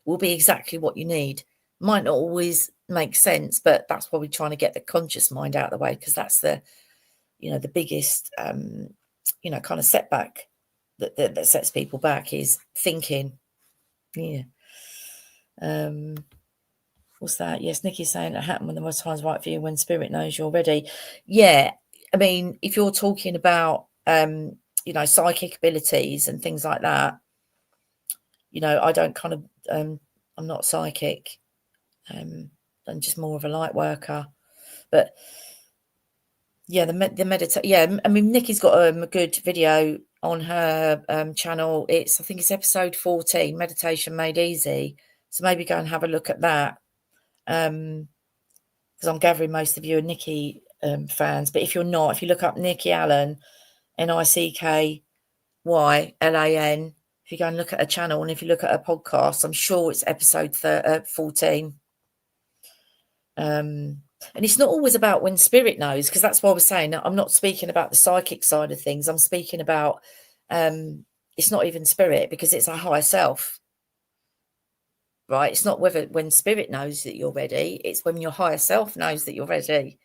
will be exactly what you need. Might not always make sense, but that's why we're trying to get the conscious mind out of the way, because that's the, you know, the biggest, you know, kind of setback that sets people back is thinking. Yeah. What's that? Yes, Nikki's saying it happened when the most time's right for you, when spirit knows you're ready. Yeah. I mean, if you're talking about, you know, psychic abilities and things like that, you know, I don't kind of, I'm not psychic. and just more of a light worker. But yeah, the meditate. Yeah, I mean, Nikki's got a good video on her channel. I think it's episode 14, Meditation Made Easy. So maybe go and have a look at that. Because I'm gathering most of you are Nikki fans. But if you're not, if you look up Nikki Allen, NICKYLAN, if you go and look at her channel, and if you look at her podcast, I'm sure it's episode 14. And it's not always about when spirit knows, because that's what I was saying. I'm not speaking about the psychic side of things. I'm speaking about it's not even spirit, because it's our higher self, right? It's not when spirit knows that you're ready. It's when your higher self knows that you're ready,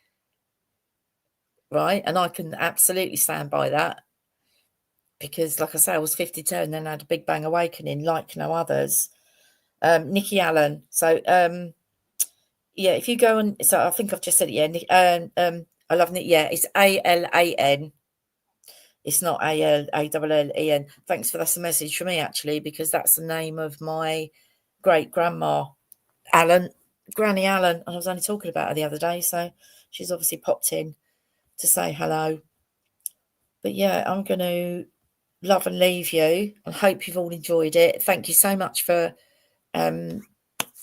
right? And I can absolutely stand by that, because like I say, I was 52 and then I had a big bang awakening like no others. Nikki Allen. So yeah, if you go and, so I think I've just said it. Yeah, I love Nick. Yeah, it's ALAN. It's not ALLEN. Thanks for that's a message for me, actually, because that's the name of my great grandma, Allen, Granny Allen. I was only talking about her the other day, so she's obviously popped in to say hello. But yeah, I'm going to love and leave you. I hope you've all enjoyed it. Thank you so much for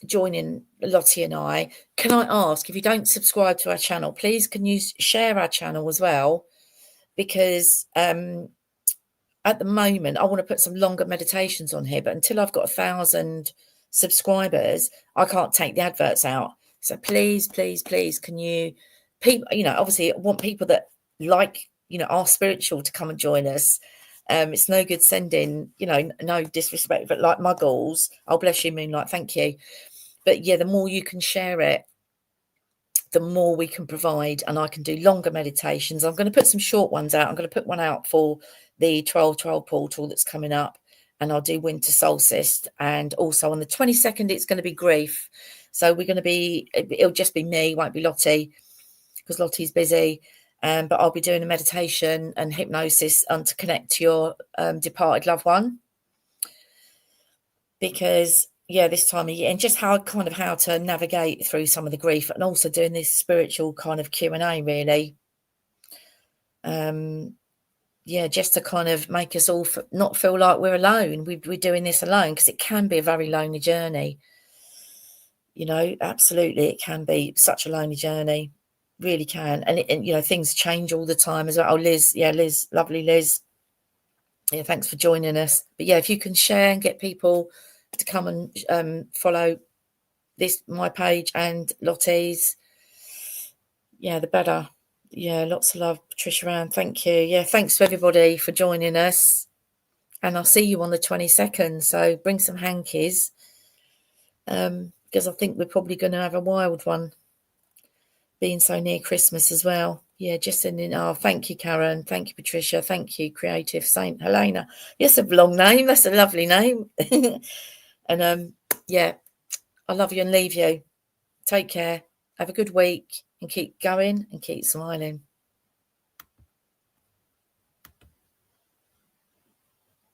joining Lottie and I. Can I ask, if you don't subscribe to our channel, please can you share our channel as well? Because at the moment I want to put some longer meditations on here, but until I've got 1,000 subscribers, I can't take the adverts out. So please, can you, people, obviously I want people that are spiritual to come and join us. It's no good sending, no disrespect, but like muggles. Oh, bless you, Moonlight, thank you. But yeah, the more you can share it, the more we can provide, and I can do longer meditations. I'm going to put some short ones out. I'm going to put one out for the 12/12 portal that's coming up, and I'll do winter solstice. And also on the 22nd, it's going to be grief. So it'll just be me, won't be Lottie, because Lottie's busy. But I'll be doing a meditation and hypnosis to connect to your departed loved one. Because yeah, this time of year, and just how to navigate through some of the grief, and also doing this spiritual kind of Q&A, really. Yeah, just to kind of make us all not feel like we're alone. We're doing this alone, because it can be a very lonely journey. Absolutely, it can be such a lonely journey, really can. And things change all the time as well. Oh, Liz, yeah, Liz, lovely Liz. Yeah, thanks for joining us. But yeah, if you can share and get people to come and follow my page and Lottie's, yeah, the better. Yeah, lots of love, Patricia Ann, thank you. Yeah, thanks to everybody for joining us, and I'll see you on the 22nd. So bring some hankies, because I think we're probably going to have a wild one, being so near Christmas as well. Yeah, just sending. Oh, thank you, Karen. Thank you, Patricia. Thank you, Creative Saint Helena. Yes, a long name. That's a lovely name. And yeah, I love you and leave you. Take care. Have a good week and keep going and keep smiling.